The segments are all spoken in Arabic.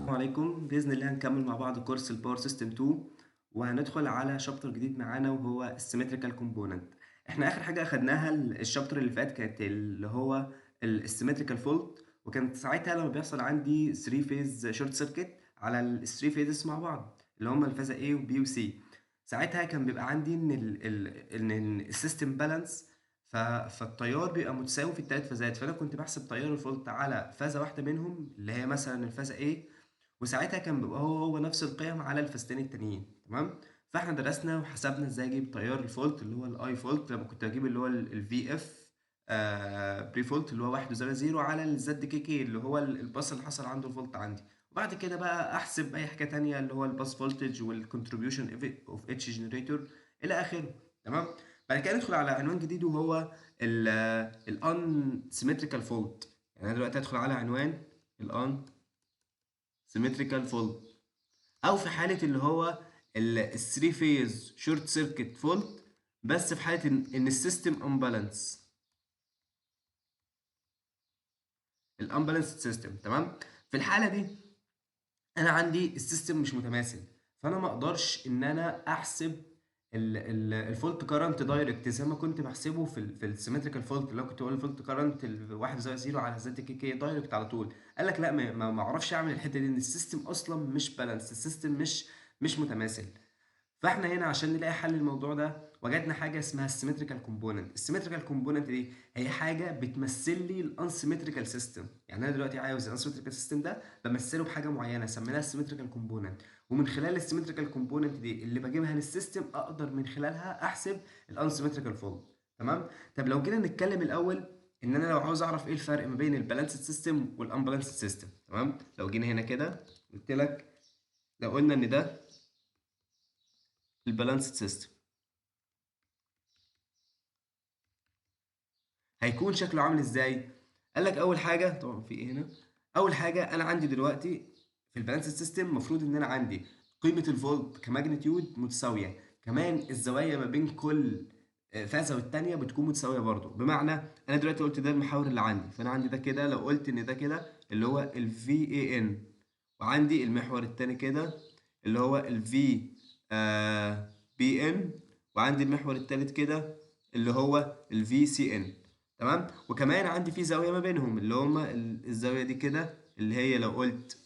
السلام عليكم. بإذن الله هنكمل مع بعض كورس الباور سيستم 2 وهندخل على شابتر جديد معانا وهو السيمتريكال كومبوننت. احنا اخر حاجه اخدناها الشابتر اللي فات كانت اللي هو السيمتريكال فولت، وكانت ساعتها لما بيحصل عندي 3 فيز شورت سيركت على ال 3 فيزز مع بعض اللي هم الفازه A و B و C. ساعتها كان بيبقى عندي ان السيستم بالانس، فالتيار بيبقى متساوي في الثلاث فازات، فانا كنت بحسب تيار الفولت على فازه واحده منهم اللي هي مثلا الفازه A، وساعتها كان بيبقى هو نفس القيم على الفازتين التانيين. تمام. فاحنا درسنا وحسبنا ازاي اجيب تيار الفولت اللي هو الاي فولت لما كنت اجيب اللي هو الفي اف بري فولت اللي هو 1.0 على الزد كي كي اللي هو الباص اللي حصل عنده الفولت عندي. وبعد كده بقى احسب اي حاجه تانية اللي هو الباس فولتج والكونتريبيوشن اوف اتش جنريتور الى اخره. تمام. بعد كده ندخل على عنوان جديد وهو الان سيمتريكال فولت. يعني انا دلوقتي هدخل على عنوان الان سيمتريكال فولت، او في حاله اللي هو الثري فيز شورت سيركت فولت، بس في حاله ان السيستم امبالانس، الامبالانس سيستم. تمام. في الحاله دي انا عندي السيستم مش متماثل، فانا ما اقدرش ان انا احسب الفولت كارنت دايركت زي ما كنت بحسبه في السيمتريكال فولت، اللي هو كنت بقول الفولت كارنت الواحد زي زيرو على زد كي كي دايركت على طول. قال لك لا، ما اعرفش اعمل الحته دي، ان السيستم اصلا مش بالانس، السيستم مش متماثل. فاحنا هنا عشان نلاقي حل للموضوع ده وجدنا حاجه اسمها السيمتريكال كومبوننت. السيمتريكال كومبوننت دي هي حاجه بتمثل لي الانسيمتريكال سيستم. يعني انا دلوقتي عاوز الانسيمتريكال سيستم ده بمثله بحاجه معينه سميناها السيمتريكال كومبوننت، ومن خلال السيمتريكال كومبوننت دي اللي بجيبها للسيستم اقدر من خلالها احسب الانسيمتريكال فولت. تمام. طب لو جينا نتكلم الاول ان انا لو عاوز اعرف ايه الفرق ما بين البالانسد سيستم والانبالانسد سيستم. تمام. لو جينا هنا كده قلت لك، لو قلنا ان ده البالانسد سيستم هيكون شكله عامل ازاي؟ قال لك اول حاجه، طبعا في ايه هنا، اول حاجه انا عندي دلوقتي في البالانس سيستم المفروض ان انا عندي قيمه الفولت كماجنتيود متساويه، كمان الزوايا ما بين كل فازه والتانيه بتكون متساويه برضو. بمعنى انا دلوقتي قلت ده المحور اللي عندي، فانا عندي ده كده، لو قلت ان ده كده اللي هو الفي اي ان، وعندي المحور التاني كده اللي هو الفي بي ان، وعندي المحور التالت كده اللي هو الفي سي ان. تمام. وكمان عندي في زاويه ما بينهم اللي هما الزاويه دي كده اللي هي لو قلت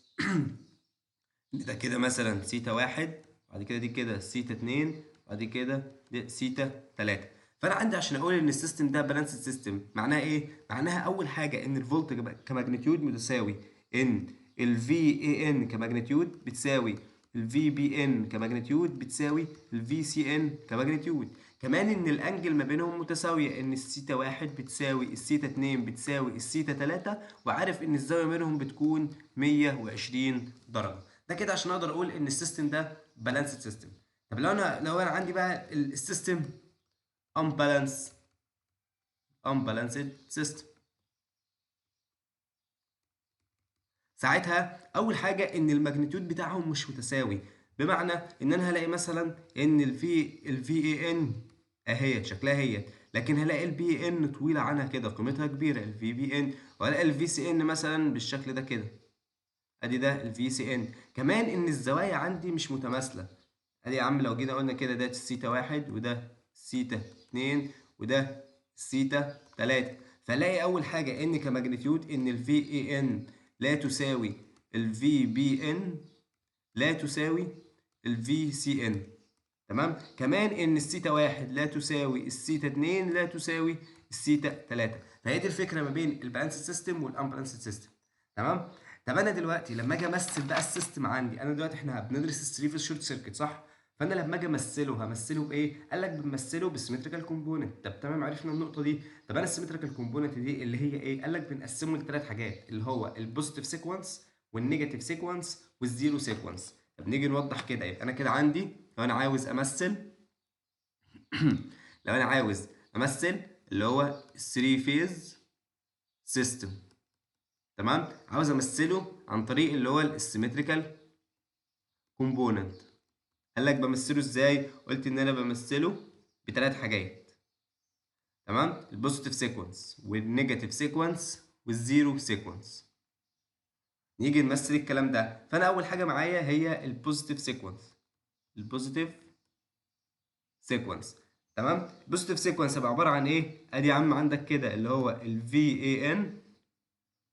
ده كده مثلا سيتا واحد، بعد كده دي كده سيتا اتنين، بعد كده دي سيتا تلاتة. فانا عندي عشان اقول ان السيستم ده بالانس سيستم معناها ايه؟ معناها اول حاجه ان الفولت كماجنتيود متساوي ان الفي اي ان كماجنتيود بتساوي الفي بي ان كماجنتيود بتساوي الفي سي ان كماجنتيود. كمان ان الانجل ما بينهم متساويه، ان السيتا واحد بتساوي السيتا اتنين بتساوي السيتا تلاتة، وعارف ان الزاويه بينهم بتكون 120 درجه. ده كده عشان اقدر اقول ان السيستم ده بالانسد سيستم. طب لو انا عندي بقى السيستم امبالانس، امبالانسد سيستم، ساعتها اول حاجه ان الماجنتيود بتاعهم مش متساوي. بمعنى ان انا هلاقي مثلا ان الفي اي ان اهي شكلها هي، لكن هلاقي البي ان طويله عنها كده قيمتها كبيره الفي بي ان، وهلاقي الفي سي ان مثلا بالشكل ده كده، ادي ده الفي سي ان. كمان ان الزوايا عندي مش متماثله. ادي يا عم لو جينا قلنا كده ده السيتا واحد وده السيتا اتنين وده السيتا تلاتة، فلاقي اول حاجه ان كماجنتيود ان الفي اي ان لا تساوي الفي بي ان لا تساوي الفي سي ان. تمام. كمان ان السيتا واحد لا تساوي السيتا اتنين لا تساوي السيتا تلاتة. فهي دي الفكره ما بين البالانس سيستم والامبالانس سيستم. تمام. طب انا دلوقتي لما اجي امثل بقى السيستم عندي، انا دلوقتي احنا بندرس الثري في الشورت سيركت صح؟ فانا لما اجي امثله همثله بايه؟ قال لك بنمثله بالسيمتريكال كومبوننت. طب تمام، عرفنا النقطه دي. طب انا السيمتريكال كومبوننت دي اللي هي ايه؟ قال لك بنقسمه لثلاث حاجات اللي هو البوزيتيف سيكونس والنيجاتيف سيكونس والزيرو سيكونس. طب نيجي نوضح كده. يبقى انا كده عندي لو انا عاوز امثل لو انا عاوز امثل اللي هو 3 فيز سيستم. تمام. عاوز امثله عن طريق اللي هو السيمتريكال كومبوننت. قال لك بمثله ازاي؟ قلت ان انا بمثله بثلاث حاجات. تمام. البوزيتيف سيكونس والنيجاتيف سيكونس والزيرو سيكونس. نيجي نمثل الكلام ده. فانا اول حاجه معايا هي البوزيتيف سيكونس. البوزيتيف سيكونس. تمام. البوزيتيف سيكونس هيبقى عباره عن ايه؟ ادي يا عم عندك كده اللي هو الفي اي ان،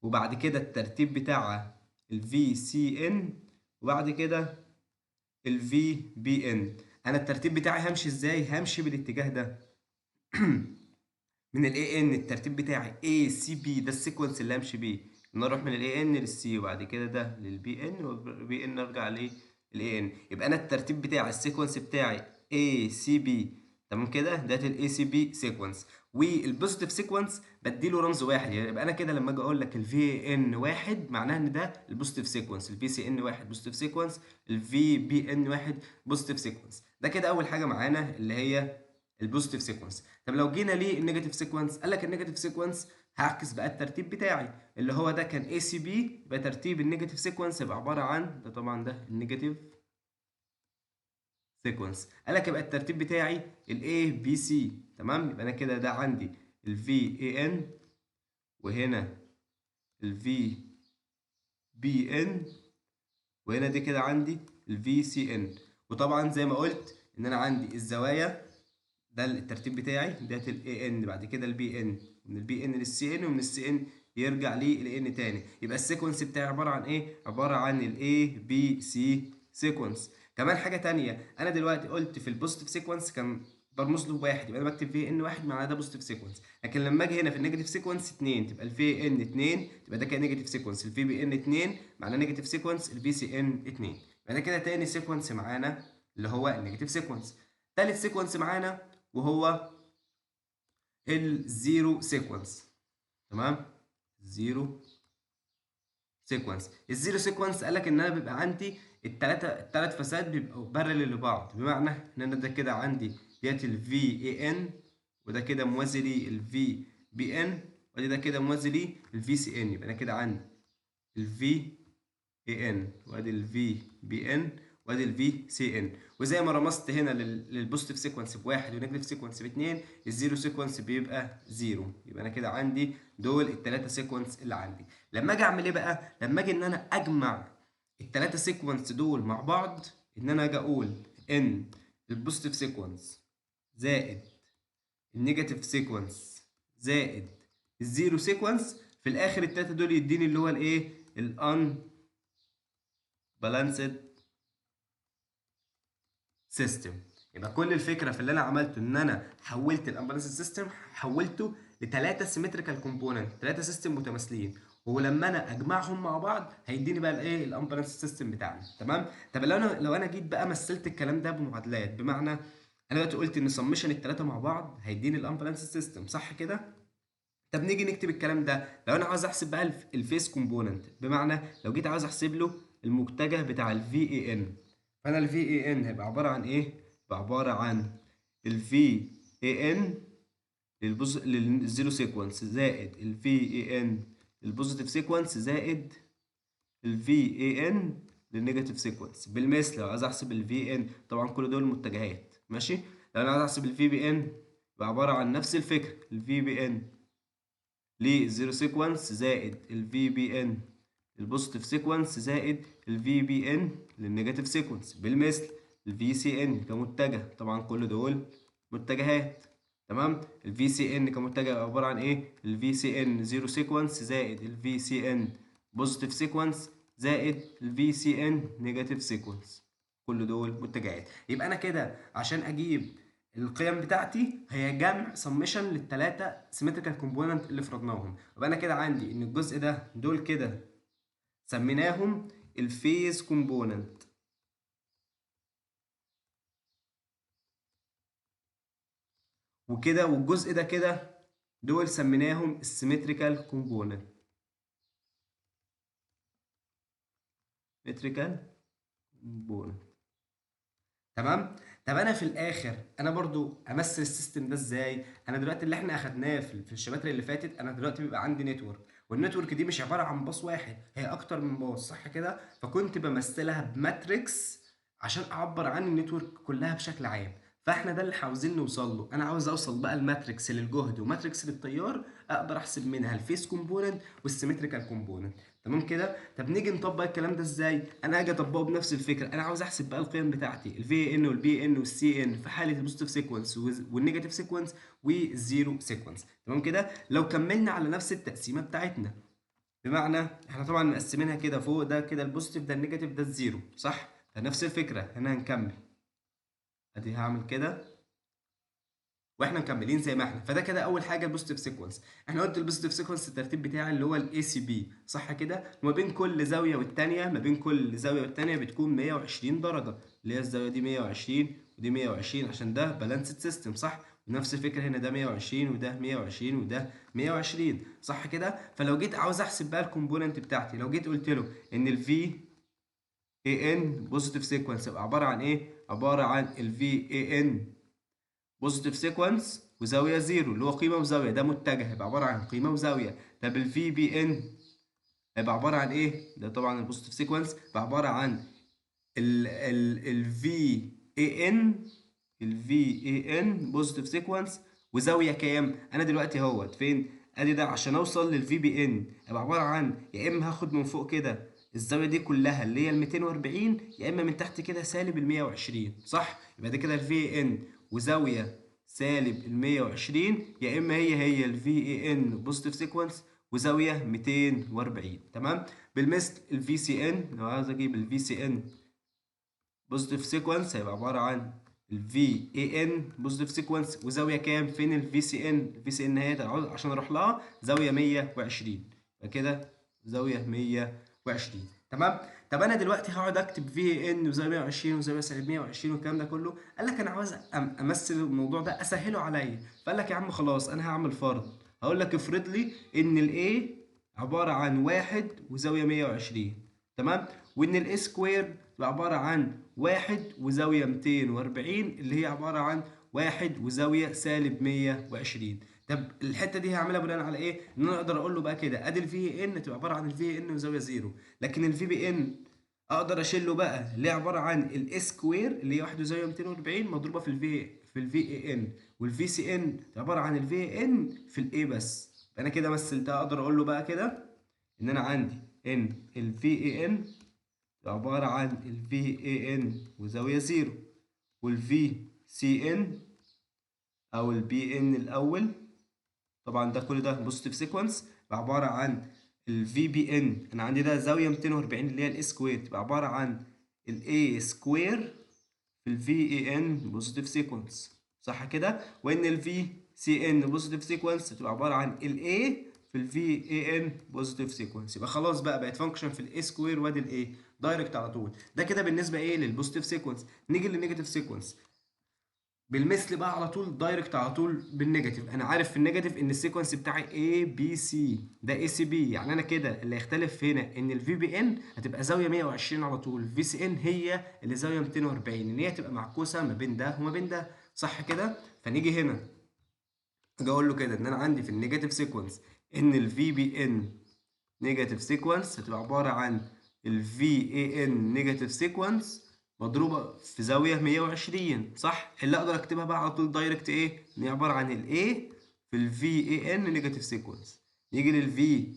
وبعد كده الترتيب بتاعها الفي سي ان، وبعد كده الفي بي ان. انا الترتيب بتاعي همشي ازاي؟ همشي بالاتجاه ده. من الاي ان الترتيب بتاعي اي سي بي، ده السيكونس اللي همشي بيه، ان اروح من الاي ان للسي، وبعد كده ده للبي ان، والبي ان ارجع للاي ان. يبقى انا الترتيب بتاعي السيكونس بتاعي اي سي بي. تمام كده، ده الاي سي بي سيكونس. والبوزيتيف سيكونس بديله رمز واحد. يعني يبقى انا كده لما اجي اقول لك الفي ان واحد معناها ان ده البوزيتيف سيكونس، الفي سي ان واحد بوزيتيف سيكونس، الفي بي ان واحد بوزيتيف سيكونس. ده كده اول حاجه معانا اللي هي البوزيتيف سيكونس. طب لو جينا للنيجاتيف سيكونس، قال لك النيجاتيف سيكونس هعكس بقى الترتيب بتاعي اللي هو ده كان اي سي بي، يبقى ترتيب النيجاتيف سيكونس يبقى عباره عن ده، طبعا ده النيجاتيف سيكونس. قال لك يبقى الترتيب بتاعي الاي بي سي. تمام. يبقى انا كده ده عندي الفي اي ان، وهنا الفي بي ان، وهنا دي كده عندي الفي سي ان. وطبعا زي ما قلت ان انا عندي الزوايا، ده الترتيب بتاعي، ده الاي ان، بعد كده البي ان، من البي ان للسي ان، ومن السي ان يرجع للاي ان تاني. يبقى السيكونس بتاعي عباره عن ايه؟ عباره عن الاي بي سي سيكونس. كمان حاجه تانية، انا دلوقتي قلت في البوزيتيف سيكونس كان برمز له بواحد، يبقى انا بكتب في ان واحد معناه ده بوزيتيف سيكونس. لكن لما اجي هنا في النيجاتيف سيكونس 2 تبقى الفي ان 2، تبقى ده كده نيجاتيف سيكونس. الفي بي ان 2 معناه نيجاتيف سيكونس، الفي سي ان 2. يبقى ده كده تاني سيكونس معانا اللي هو النيجاتيف سيكونس. تالت سيكونس معانا وهو الزيرو سيكونس. تمام. زيرو سيكونس. الزيرو سيكونس قال لك ان انا بيبقى عندي الثلاث فساد بيبقوا بارلل لبعض، بمعنى ان انا ده كده عندي ديت الفي اي ان، وده كده موازي لي الفي بي ان، ودي ده كده موازي لي الفي سي ان. يبقى انا كده عندي الفي اي ان، وادي الفي بي ان، وادي الفي سي ان. وزي ما رمزت هنا للبوزيتيف سيكونس بواحد والنيجاتيف سيكونس باثنين، الزيرو سيكونس بيبقى زيرو. يبقى انا كده عندي دول الثلاثه سيكونس اللي عندي. لما اجي اعمل ايه بقى؟ لما اجي ان انا اجمع الثلاثه سيكونس دول مع بعض، ان انا اجي اقول ان البوزيتيف سيكونس زائد النيجاتيف سيكونس زائد الزيرو سيكونس، في الاخر الثلاثه دول يديني اللي هو الايه؟ الان بالانسد سيستم. يبقى كل الفكره في اللي انا عملته ان انا حولت الامبالانسد سيستم، حولته لثلاثه سيمتريكال كومبوننت، ثلاثه سيستم متماثلين، ولما انا اجمعهم مع بعض هيديني بقى الايه؟ الامبالانسد سيستم بتاعنا. تمام. طب لو انا جيت بقى مثلت الكلام ده بمعادلات، بمعنى انا دلوقتي قلت ان سمشن الثلاثه مع بعض هيديني الامبالانسد سيستم، صح كده؟ طب نيجي نكتب الكلام ده. لو انا عاوز احسب بقى الفيس كومبوننت، بمعنى لو جيت عاوز احسب له المتجه بتاع الفي اي ان، فانا الفي اي ان هيبقى عباره عن ايه؟ هيبقى عباره عن الفي اي ان للزيرو سيكونس زائد الفي اي ان البوزيتيف سيكونس زائد الفي اي ان للنيجاتيف سيكونس. بالمثل لو عايز احسب الفي ان، طبعا كل دول متجهات، ماشي. لو انا عايز احسب الفي بي ان يبقى عباره عن نفس الفكره، الفي بي ان للزيرو سيكونس زائد الفي بي ان البوزيتيف سيكونس زائد الفي بي ان للنيجاتيف سيكونس. بالمثل الفي سي ان كمتجه، طبعا كل دول متجهات. تمام. الفي سي ان كمتجه عباره عن ايه؟ الفي سي ان زيرو سيكونس زائد الفي سي ان بوزيتيف سيكونس زائد الفي سي ان نيجاتيف سيكونس. كل دول متجهات. يبقى انا كده عشان اجيب القيم بتاعتي هي جمع سمشن للثلاثه سيمتريكال كومبوننت اللي فرضناهم. يبقى انا كده عندي ان الجزء ده دول كده سميناهم الفيز كومبوننت، وكده والجزء ده كده دول سميناهم السيمتريكال كومبوننت. سيمتريكال كومبوننت. تمام. طب انا في الاخر انا برضو امثل السيستم ده ازاي؟ انا دلوقتي اللي احنا اخدناه في الشباتر اللي فاتت، انا دلوقتي بيبقى عندي نتورك، والنتورك دي مش عباره عن باص واحد، هي اكتر من باص، صح كده؟ فكنت بمثلها بماتريكس عشان اعبر عن النتورك كلها بشكل عام. فاحنا ده اللي عاوزين نوصل له. انا عاوز اوصل بقى الماتريكس للجهد وماتريكس للتيار، اقدر احسب منها الفيس كومبوننت والسيمتريكال كومبوننت. تمام كده. طب نيجي نطبق الكلام ده ازاي؟ انا هاجي اطبقه بنفس الفكره، انا عاوز احسب بقى القيم بتاعتي الفي ان والبي ان والسي ان في حاله البوزيتيف سيكونس والنيجاتيف سيكونس والزيرو سيكونس. تمام كده. لو كملنا على نفس التقسيمه بتاعتنا، بمعنى احنا طبعا مقسمينها كده، فوق ده كده البوزيتيف، ده النيجاتيف، ده الزيرو، صح؟ فنفس الفكره هنا هنكمل، ادي هعمل كده واحنا مكملين زي ما احنا. فده كده اول حاجه البوزيتيف سيكونس. احنا قلت البوزيتيف سيكونس الترتيب بتاعي اللي هو الاي سي بي، صح كده؟ وما بين كل زاويه والتانيه، ما بين كل زاويه والتانيه بتكون 120 درجه، اللي هي الزاويه دي 120 ودي 120 عشان ده بالانسد سيستم، صح؟ ونفس الفكره هنا، ده 120 وده 120 وده 120، صح كده؟ فلو جيت عاوز احسب بقى الكومبوننت بتاعتي، لو جيت قلت له ان الفي اي ان بوزيتيف سيكونس يبقى عباره عن ايه؟ عباره عن الفي اي ان بوزيتيف سيكونس وزاويه زيرو، اللي هو قيمه وزاويه، ده متجه يبقى عباره عن قيمه وزاويه. طب الفي بي ان هيبقى عباره عن ايه؟ ده طبعا البوزيتيف سيكونس يبقى عباره عن الفي اي ان، الفي اي ان بوزيتيف سيكونس وزاويه كام؟ انا دلوقتي اهوت فين؟ ادي ده عشان اوصل للفي بي ان يبقى عباره عن، يا اما هاخد من فوق كده الزاويه دي كلها اللي هي ال 240، يا اما من تحت كده سالب ال 120، صح؟ يبقى ده كده الفي ان وزاويه سالب ال 120، يا اما هي الفي اي ان بوزيتيف سيكونس وزاويه 240. تمام. بالمثل الفي سي ان، لو عايز اجيب الفي سي ان بوزيتيف سيكونس هيبقى عباره عن الفي اي ان بوزيتيف سيكونس وزاويه كام؟ فين الفي سي ان؟ الفي سي ان هي عشان اروح لها زاويه 120، يبقى كده زاويه 120. تمام. طب انا دلوقتي هقعد اكتب في اي ان وزاويه 120 وزاويه سالب 120 والكلام ده كله، قال لك انا عاوز امثل الموضوع ده اسهله عليا، فقال لك يا عم خلاص انا هعمل فرض، هقول لك افرض لي ان الاي عباره عن واحد وزاويه 120، تمام، وان الاي سكوير عباره عن واحد وزاويه 240 اللي هي عباره عن واحد وزاويه سالب 120. طب الحته دي هعملها بناء على ايه؟ ان انا اقدر اقول له بقى كده ادي الفي ان تبقى عباره عن الفي ان وزاويه زيرو، لكن الفي بي ان اقدر اشيله بقى اللي هي عباره عن الاس سكوير اللي هي 1 وزاويه 240 مضروبه في الفي اي ان، والفي سي ان عباره عن الفي ان في الاي بس. انا كده مثلتها، اقدر اقول له بقى كده ان انا عندي ان الفي اي ان عبارة عن ال VAN وزاوية زيرو، وال VCN أو ال BN الأول، طبعا ده كل ده بوزيتيف سيكونس، عبارة عن ال VBN، أنا عندي ده زاوية 240 اللي هي ال A سكوير، تبقى عبارة عن ال A سكوير في ال VAN بوزيتيف سيكونس، صح كده؟ وإن ال VCN بوزيتيف سيكونس تبقى عبارة عن ال A في ال VAN بوزيتيف سيكونس. يبقى خلاص بقى بقت فانكشن في ال A سكوير وادي ال A دايركت على طول. ده كده بالنسبة إيه للبوزيتيف سيكونس. نيجي للنيجاتيف سيكونس بالمثل بقى على طول، دايركت على طول بالنيجاتيف. انا عارف في النيجاتيف ان السيكونس بتاعي A B C، ده A C B، يعني انا كده اللي هيختلف هنا ان الفي بي ان هتبقى زاويه 120 على طول، الفي سي ان هي اللي زاويه 240، ان هي تبقى معكوسه ما بين ده وما بين ده، صح كده؟ فنيجي هنا اجي اقول له كده ان انا عندي في النيجاتيف سيكونس ان الفي بي ان نيجاتيف سيكونس هتبقى عباره عن الفي اي ان نيجاتيف سيكونس مضروبه في زاويه 120، صح؟ اللي اقدر اكتبها بقى على طول دايركت ايه؟ ان هي عباره عن الاي في الفي اي ان نيجاتيف سيكونس. نيجي للفي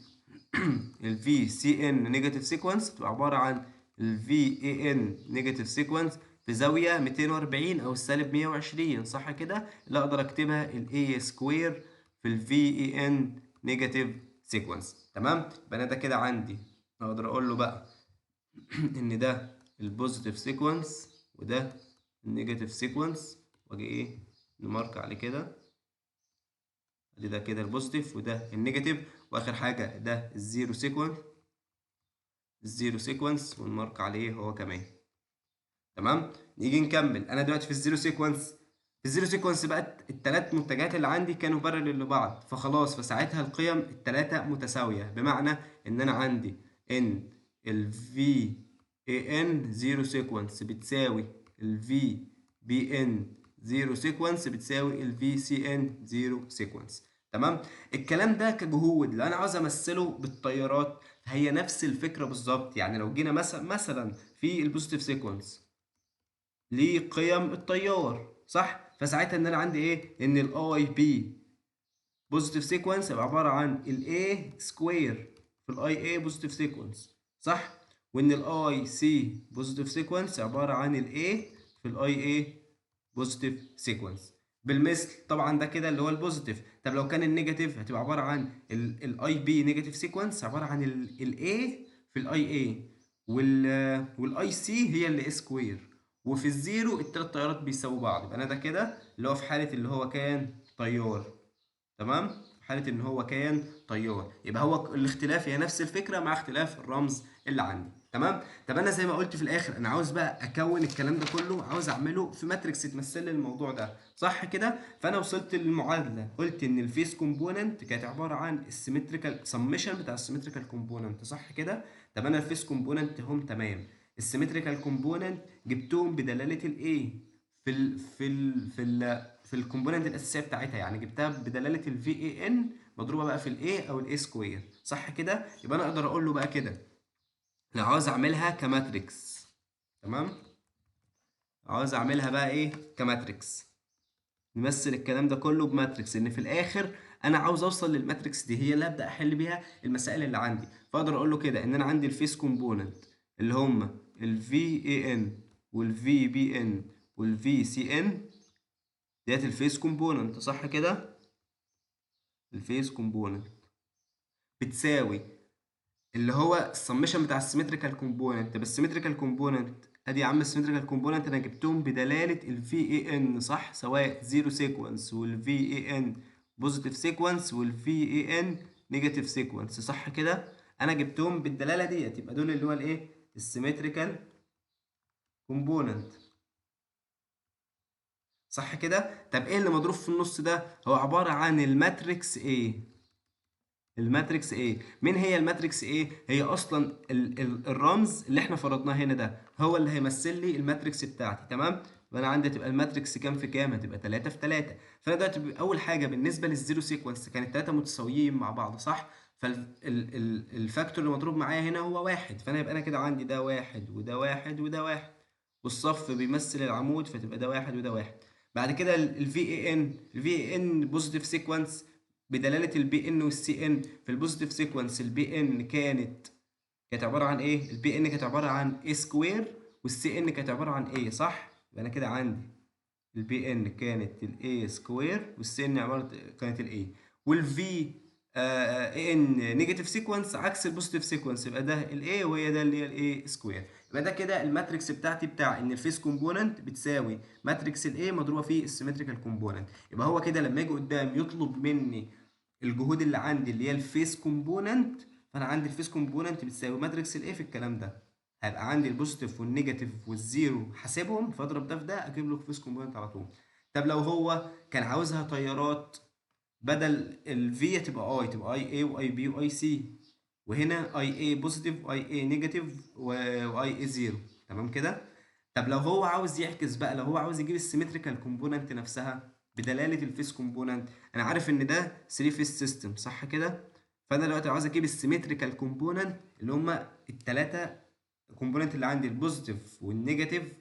الفي سي ان نيجاتيف سيكونس تبقى عباره عن الفي اي ان نيجاتيف سيكونس في زاويه 240 او السالب 120، صح كده؟ اللي اقدر اكتبها الاي سكوير في الفي اي ان نيجاتيف سيكونس. تمام. يبقى انا ده كده عندي اقدر اقول له بقى ان ده البوزيتيف سيكونس وده النيجاتيف سيكونس، واجي ايه نمارك عليه كده، ادي ده كده البوزيتيف وده النيجاتيف، واخر حاجه ده الزيرو سيكونس، الزيرو سيكونس ونمارك عليه هو كمان. تمام. نيجي نكمل. انا دلوقتي في الزيرو سيكونس، في الزيرو سيكونس بقى الثلاث منتجات اللي عندي كانوا بارلل لبعض، فخلاص فساعتها القيم الثلاثه متساويه، بمعنى ان انا عندي ان ال في اي ان زيرو سيكونس بتساوي ال في بي ان زيرو سيكونس بتساوي ال في سي ان زيرو سيكونس. تمام. الكلام ده كجهود، لو انا عاوز امثله بالتيارات هي نفس الفكره بالظبط. يعني لو جينا مثلا في البوزيتيف سيكونس لقيم التيار، صح؟ فساعتها ان انا عندي ايه؟ ان الاي بي بوزيتيف سيكونس يبقى عباره عن الاي سكوير في الاي اي بوزيتيف سيكونس، صح؟ وان الاي سي بوزيتيف سيكونس عباره عن الاي في الاي اي بوزيتيف سيكونس. بالمثل طبعا ده كده اللي هو البوزيتيف. طب لو كان النيجاتيف هتبقى عباره عن الاي بي نيجاتيف سيكونس عباره عن الاي في الاي اي، والاي سي هي اللي سكوير، وفي الزيرو التلات تيارات بيساووا بعض. يبقى انا ده كده اللي هو في حاله اللي هو كان تيار. تمام، في حاله ان هو كان تيار يبقى هو الاختلاف هي نفس الفكره مع اختلاف الرمز اللي عندي. تمام. طب انا زي ما قلت في الاخر انا عاوز بقى اكون الكلام ده كله، عاوز اعمله في ماتريكس تمثل لي الموضوع ده، صح كده؟ فانا وصلت للمعادله، قلت ان الفيس كومبوننت كانت عباره عن السيمتريكال سمشن بتاع السيمتريكال كومبوننت، صح كده؟ طب انا الفيس كومبوننت هم تمام، السيمتريكال كومبوننت جبتهم بدلاله الايه في الكومبوننت الاساسيه بتاعتها، يعني جبتها بدلاله الفي اي ان مضروبه بقى في الاي او الاي سكوير، صح كده؟ يبقى انا اقدر اقول له بقى كده انا عاوز اعملها كماتريكس. تمام، عاوز اعملها بقى ايه كماتريكس، نمثل الكلام ده كله بماتريكس، ان في الاخر انا عاوز اوصل للماتريكس دي هي اللي ابدا احل بيها المسائل اللي عندي. فاقدر اقول له كده ان انا عندي الفيس كومبوننت اللي هم الفي اي ان والفي بي ان والفي سي ان، ديت الفيس كومبوننت، صح كده؟ الفيس كومبوننت بتساوي اللي هو السمشن بتاع السيمتريكال كومبوننت. بس السيمتريكال كومبوننت ادي يا عم السيمتريكال كومبوننت انا جبتهم بدلاله الفي اي ان، صح؟ سواء زيرو سيكونس والفي اي ان بوزيتيف سيكونس والفي اي ان نيجاتيف سيكونس، صح كده؟ انا جبتهم بالدلاله ديت، يبقى دول اللي هو الايه السيمتريكال كومبوننت، صح كده؟ طب ايه اللي مضروب في النص ده؟ هو عباره عن الماتريكس ايه. الماتريكس ايه؟ مين هي الماتريكس ايه؟ هي اصلا ال الرمز اللي احنا فرضناه هنا ده هو اللي هيمثل لي الماتريكس بتاعتي. تمام، يبقى انا عندي تبقى الماتريكس كام في كام؟ هتبقى 3 في 3. فانا دلوقتي اول حاجه بالنسبه للزيرو سيكونس كانت 3 متساويين مع بعض، صح؟ فالفاكتور اللي مضروب معايا هنا هو واحد، فانا يبقى انا كده عندي ده واحد وده واحد وده واحد، والصف بيمثل العمود فتبقى ده واحد وده واحد. بعد كده الفي اي ان بوزيتيف سيكونس بدلاله البي ان والسي ان. في البوزيتيف سيكونس البي ان كانت عباره عن ايه؟ البي ان كانت عباره عن اي سكوير، والسي ان كانت عباره عن ايه، صح؟ يبقى انا كده عندي البي ان كانت الاي سكوير والسي ان عباره كانت الاي، والفي اي ان نيجاتيف سيكونس عكس البوزيتيف سيكونس، يبقى ده الاي وهي ده اللي هي الاي سكوير. يبقى ده كده الماتريكس بتاعتي بتاع ان الفيس كومبوننت بتساوي ماتريكس الاي مضروبه في السيمتريكال كومبوننت. يبقى هو كده لما يجي قدام يطلب مني الجهود اللي عندي اللي هي الفيس كومبوننت، فانا عندي الفيس كومبوننت بتساوي ماتريكس الاي في الكلام ده، هيبقى عندي البوزيتيف والنيجاتيف والزيرو حاسبهم، فاضرب ده في ده اجيب له الفيس كومبوننت على طول. طب لو هو كان عاوزها تيارات، بدل الفي تبقى اي، تبقى اي اي واي بي واي سي، وهنا اي اي بوزيتيف واي اي نيجاتيف واي اي زيرو. تمام كده. طب لو هو عاوز يعكس بقى، لو هو عاوز يجيب السيمتريكال كومبوننت نفسها بدلاله الفيس كومبوننت، انا عارف ان ده 3 فيس سيستم، صح كده؟ فانا دلوقتي عاوز اجيب السيمتريكال كومبوننت اللي هما الثلاثه كومبوننت اللي عندي البوزيتيف والنيجاتيف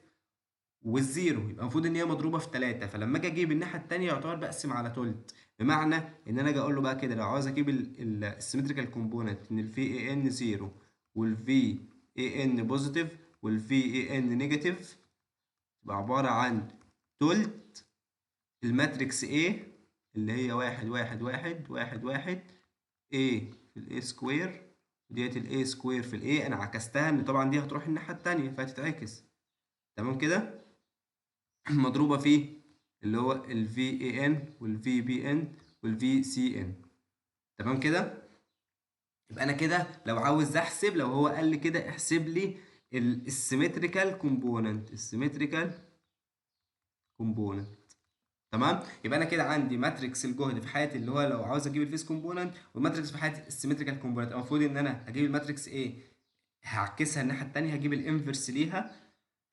والزيرو، يبقى المفروض ان هي مضروبه في 3. فلما اجي اجيب الناحيه التانيه يعتبر بقسم على تلت، بمعنى ان انا اجي اقول له بقى كده لو عاوز اجيب السيمتريكال كومبوننت ان الفي اي ان زيرو والفي اي ان بوزيتيف والفي اي ان نيجاتيف، يبقى عباره عن تلت الماتريكس A اللي هي واحد واحد واحد واحد واحد A في الاي سكوير، وديت الاي سكوير في الاي، انا عكستها ان طبعا دي هتروح الناحيه التانيه فهتتعكس. تمام كده. مضروبة في اللي هو ال VAN وال VBN وال VCN. تمام كده. يبقى انا كده لو عاوز احسب، لو هو قال لي كده احسب لي السيمتريكال كومبوننت، السيمتريكال كومبوننت. تمام، يبقى انا كده عندي ماتريكس الجهد في حياتي اللي هو لو عاوز اجيب الفيس كومبوننت، والماتريكس في حياتي السيمتريكال كومبوننت. المفروض ان انا هجيب الماتريكس ايه هعكسها الناحيه التانيه، هجيب الانفرس ليها،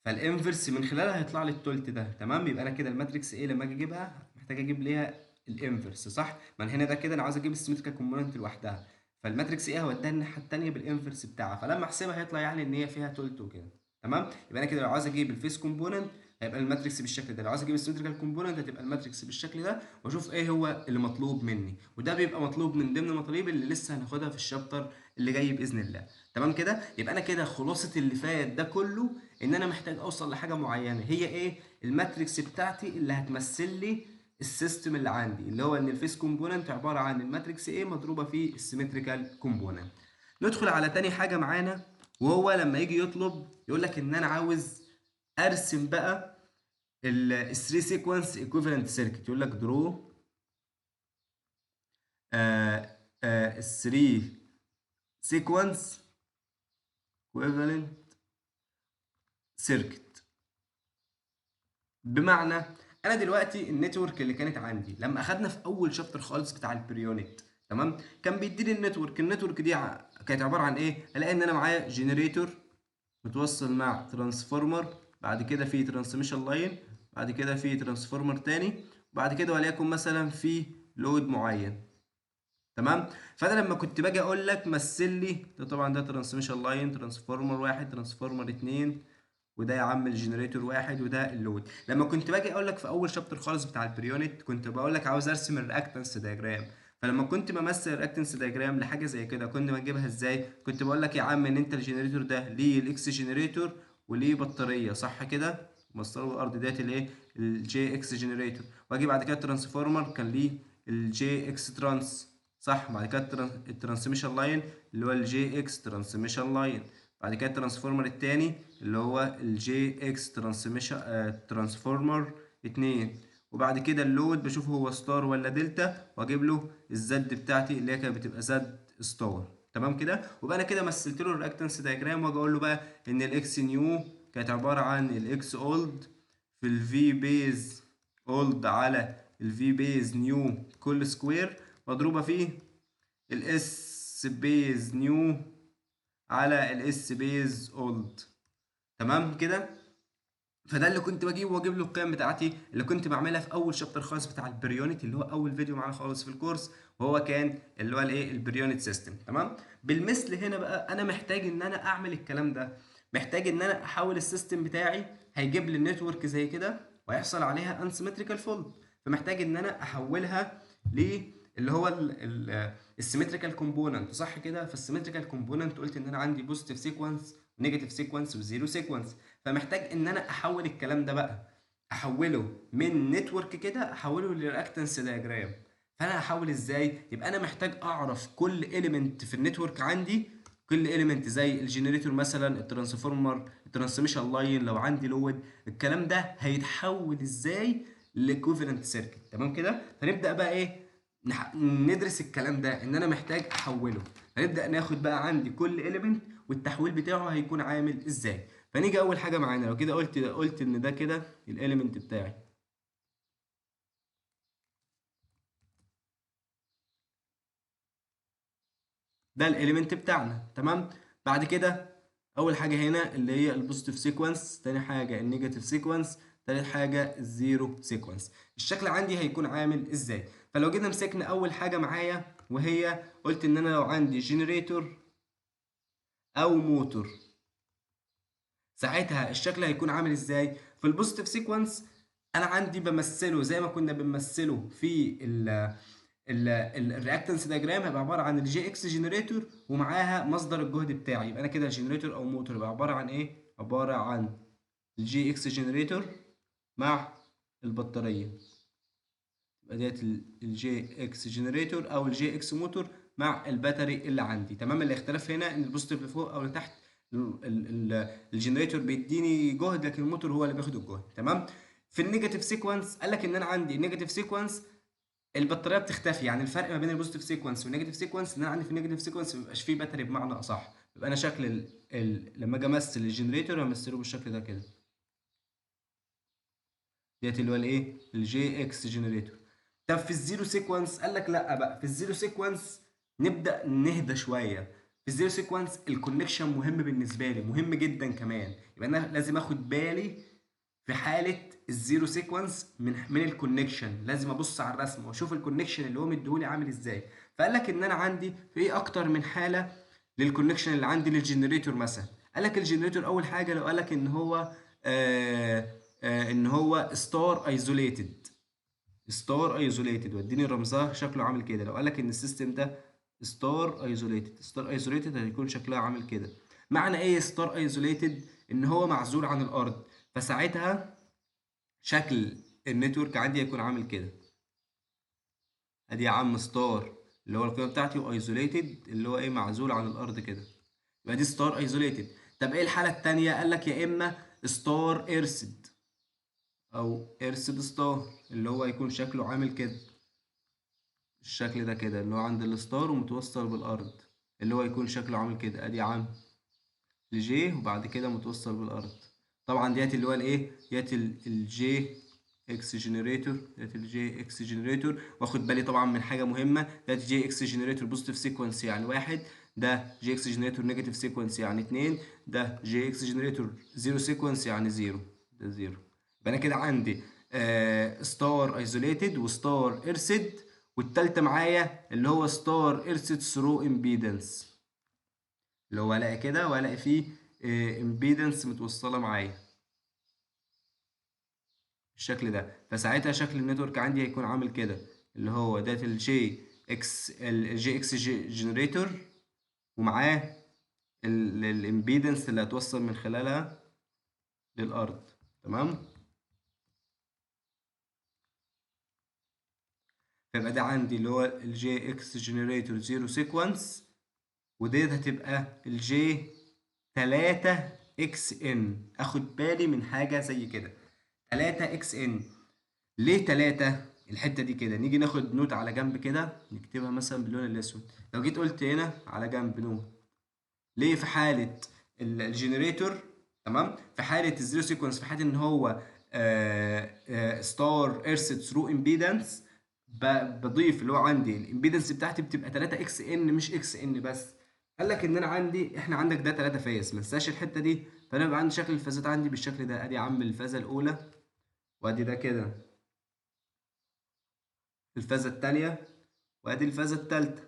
فالانفرس من خلالها هيطلع لي التلت ده. تمام، يبقى انا كده الماتريكس ايه لما اجي اجيبها محتاج اجيب ليها الانفرس، صح؟ ما أنا هنا ده كده انا عاوز اجيب السيمتريكال كومبوننت لوحدها، فالماتريكس ايه هوديها الناحيه التانيه بالانفرس بتاعها، فلما احسبها هيطلع يعني ان هي فيها تلت وكده. تمام، يبقى انا كده لو عاوز اجيب الفيس كومبوننت هيبقى الماتريكس بالشكل ده. لو عايز اجيب السيمتريكال كومبوننت هتبقى الماتريكس بالشكل ده، واشوف ايه هو اللي مطلوب مني، وده بيبقى مطلوب من ضمن المطالب اللي لسه هناخدها في الشابتر اللي جاي باذن الله. تمام كده؟ يبقى انا كده خلاصه اللي فات ده كله ان انا محتاج اوصل لحاجه معينه، هي ايه؟ الماتريكس بتاعتي اللي هتمثل لي السيستم اللي عندي، اللي هو ان الفيس كومبوننت عباره عن الماتريكس ايه مضروبه في السيمتريكال كومبوننت. ندخل على تاني حاجه معانا، وهو لما يجي يطلب يقول لك ان انا عاوز ارسم بقى ال 3 سيكونس ايكويفالنت سيركت. يقول لك درو 3 سيكونس ايكويفالنت سيركت. بمعنى انا دلوقتي النتورك اللي كانت عندي لما اخدنا في اول شابتر خالص بتاع البريونت، تمام، كان بيديني النتورك دي كانت عباره عن ايه؟ الاقي ان انا معايا جنريتور متوصل مع ترانسفورمر، بعد كده في ترانسميشن لاين، بعد كده في ترانسفورمر تاني، وبعد كده وليكن مثلا في لود معين. تمام. فانا لما كنت باجي اقول لك مثل لي ده، طبعا ده ترانسميشن لاين، ترانسفورمر واحد، ترانسفورمر اتنين، وده يا عم الجنريتور واحد، وده اللود. لما كنت باجي اقول لك في اول شابتر خالص بتاع البريونت كنت بقول لك عاوز ارسم الرياكتنس دايجرام. فلما كنت بمثل الرياكتنس دايجرام لحاجه زي كده كنت بجيبها ازاي؟ كنت بقول لك يا عم ان انت الجنريتور ده ليه الاكس جنريتور وليه بطاريه، صح كده؟ مسطره الارض ديت الايه؟ الجي اكس جنريتور. واجي بعد كده الترانسفورمر كان ليه الجي اكس ترانس، صح؟ بعد كده الترانسميشن لاين اللي هو الجي اكس ترانسميشن لاين. بعد كده الترانسفورمر التاني اللي هو الجي اكس ترانسميشن ترانسفورمر اتنين. وبعد كده اللود بشوف هو ستار ولا دلتا، واجيب له الزد بتاعتي اللي هي كانت بتبقى زد ستار. تمام كده؟ وبقى انا كده مثلت له الرياكتنس دايجرام، واجي اقول له بقى ان الاكس نيو كانت عباره عن الاكس اولد في الفي بيز اولد على الفي بيز نيو كل سكوير، مضروبه فيه الاس بيز نيو على الاس بيز اولد. تمام كده؟ فده اللي كنت بجيبه واجيب له القيم بتاعتي اللي كنت بعملها في اول شابتر خالص بتاع البريونت، اللي هو اول فيديو معانا خالص في الكورس، وهو كان اللي هو الايه؟ البريونت سيستم. تمام. بالمثل هنا بقى انا محتاج ان انا اعمل الكلام ده، محتاج ان انا احول السيستم بتاعي، هيجيب لي النتورك زي كده وهيحصل عليها انسيمتريكال فولت، فمحتاج ان انا احولها ل اللي هو السيمتريكال كومبوننت، صح كده؟ فالسيمتريكال كومبوننت قلت ان انا عندي بوزيتيف سيكونس ونيجاتيف سيكونس وزيرو سيكونس، فمحتاج ان انا احول الكلام ده بقى، احوله من نتورك كده احوله لرياكتنس دايجرام. فانا هحول ازاي؟ يبقى انا محتاج اعرف كل اليمنت في النتورك عندي، كل اليمنت زي الجنريتور مثلا، الترانسفورمر، الترانسميشن لاين، لو عندي لود، الكلام ده هيتحول ازاي لايكوفالنت سيركت. تمام كده؟ فنبدا بقى ايه؟ ندرس الكلام ده ان انا محتاج احوله. هنبدا ناخد بقى عندي كل اليمنت والتحويل بتاعه هيكون عامل ازاي. فنيجي اول حاجه معانا، لو كده قلت ان ده كده الاليمنت بتاعي، ده الاليمنت بتاعنا. تمام. بعد كده اول حاجه هنا اللي هي البوزيتيف سيكونس، تاني حاجه النيجاتيف سيكونس، تالت حاجه الزيرو سيكونس. الشكل عندي هيكون عامل ازاي؟ فلو جينا مسكنا اول حاجه معايا، وهي قلت ان انا لو عندي جنريتور او موتور، ساعتها الشكل هيكون عامل ازاي؟ في البوزيتيف سيكونس انا عندي بمثله زي ما كنا بنمثله في الرياكتنس دايجرام، هيبقى عباره عن الجي اكس جنريتور ومعاها مصدر الجهد بتاعي. يبقى انا كده جنريتور او موتور يبقى عباره عن ايه؟ عباره عن الجي اكس جنريتور مع البطاريه. يبقى ديت الجي اكس جنريتور او الجي اكس موتور مع الباتري اللي عندي. تمام. الاختلاف هنا ان البوزيتيف لفوق او لتحت، الجنريتور بيديني جهد لكن الموتور هو اللي بياخد الجهد. تمام. في النيجاتيف سيكونس قال لك ان انا عندي النيجاتيف سيكونس البطاريه بتختفي، يعني الفرق ما بين البوزيتيف سيكونس والنيجاتيف سيكونس ان انا عندي في النيجاتيف سيكونس ما بيبقاش فيه باتري بمعنى اصح. يبقى انا شكل لما اجي امثل الجنريتور همثله بالشكل ده كده، ديت اللي هو الايه؟ الجي اكس جنريتور. طب في الزيرو سيكونس قال لك لا بقى، في الزيرو سيكونس نبدا نهدى شويه. في الزيرو سيكونس الكونكشن مهم بالنسبه لي، مهم جدا كمان. يبقى انا لازم اخد بالي في حاله الزيرو سيكونس من الكونكشن، لازم ابص على الرسم واشوف الكونكشن اللي هو مديهولي عامل ازاي. فقال لك ان انا عندي في اكتر من حاله للكونكشن اللي عندي للجنريتور. مثلا قال لك الجنريتور اول حاجه لو قال لك ان هو ان هو ستار ايزوليتد. ستار ايزوليتد واديني رمزها شكله عامل كده. لو قال لك ان السيستم ده ستار ايزوليتد، ستار ايزوليتد هيكون شكلها عامل كده. معنى ايه ستار ايزوليتد؟ ان هو معزول عن الارض، فساعتها شكل النتورك عندي هيكون عامل كده. ادي يا عم ستار اللي هو القيمه بتاعتي، وايزوليتد اللي هو ايه معزول عن الارض كده. يبقى دي ستار ايزوليتد. طب ايه الحاله التانيه؟ قال لك يا اما ستار ايرسد او ايرسد ستار اللي هو يكون شكله عامل كده، الشكل ده كده اللي هو عند الستار ومتوصل بالارض، اللي هو يكون شكله عامل كده. ادي يا عم الجي وبعد كده متوصل بالارض. طبعا ديت اللي هو الايه، ديت الجي اكس جنريتور، ديت الجي اكس جنريتور. واخد بالي طبعا من حاجه مهمه، ديت جي اكس جنريتور بوزيتيف سيكونس يعني واحد، ده جي اكس جنريتور نيجاتيف سيكونس يعني اتنين، ده جي اكس جنريتور زيرو سيكونس يعني زيرو، ده زيرو. يبقى انا كده عندي ستار ايزوليتد وستار ارسد، والتالتة معايا اللي هو ستار ارسد ثرو امبيدنس، اللي هو الاقي كده والاقي فيه امبيدنس متوصله معايا بالشكل ده. فساعتها شكل النتورك عندي هيكون عامل كده، اللي هو ده الجي اكس جنريتور، ومعاه الامبيدنس اللي هتوصل من خلالها للارض. تمام. فيبقى ده عندي اللي هو الجي اكس جنريتور زيرو سيكونس، وديت هتبقى الجي 3 اكس ان. اخد بالي من حاجه زي كده، 3 اكس ان. ليه 3 الحته دي كده؟ نيجي ناخد نوت على جنب كده، نكتبها مثلا باللون الاسود. لو جيت قلت هنا على جنب نوت، ليه في حاله الجنريتور، تمام، في حاله الزيرو سيكونس، في حاله ان هو ستار ايرسد ثرو امبيدنس، بضيف اللي هو عندي الامبيدنس بتاعتي بتبقى 3 اكس ان مش اكس ان بس. قال لك ان انا عندي، احنا عندك ده 3 فاز، ما تنساش الحته دي. فانا بقى عندي شكل الفازات عندي بالشكل ده. ادي يا عم الفازه الاولى، وادي ده كده الفازة التانية، وادي الفازة التالتة،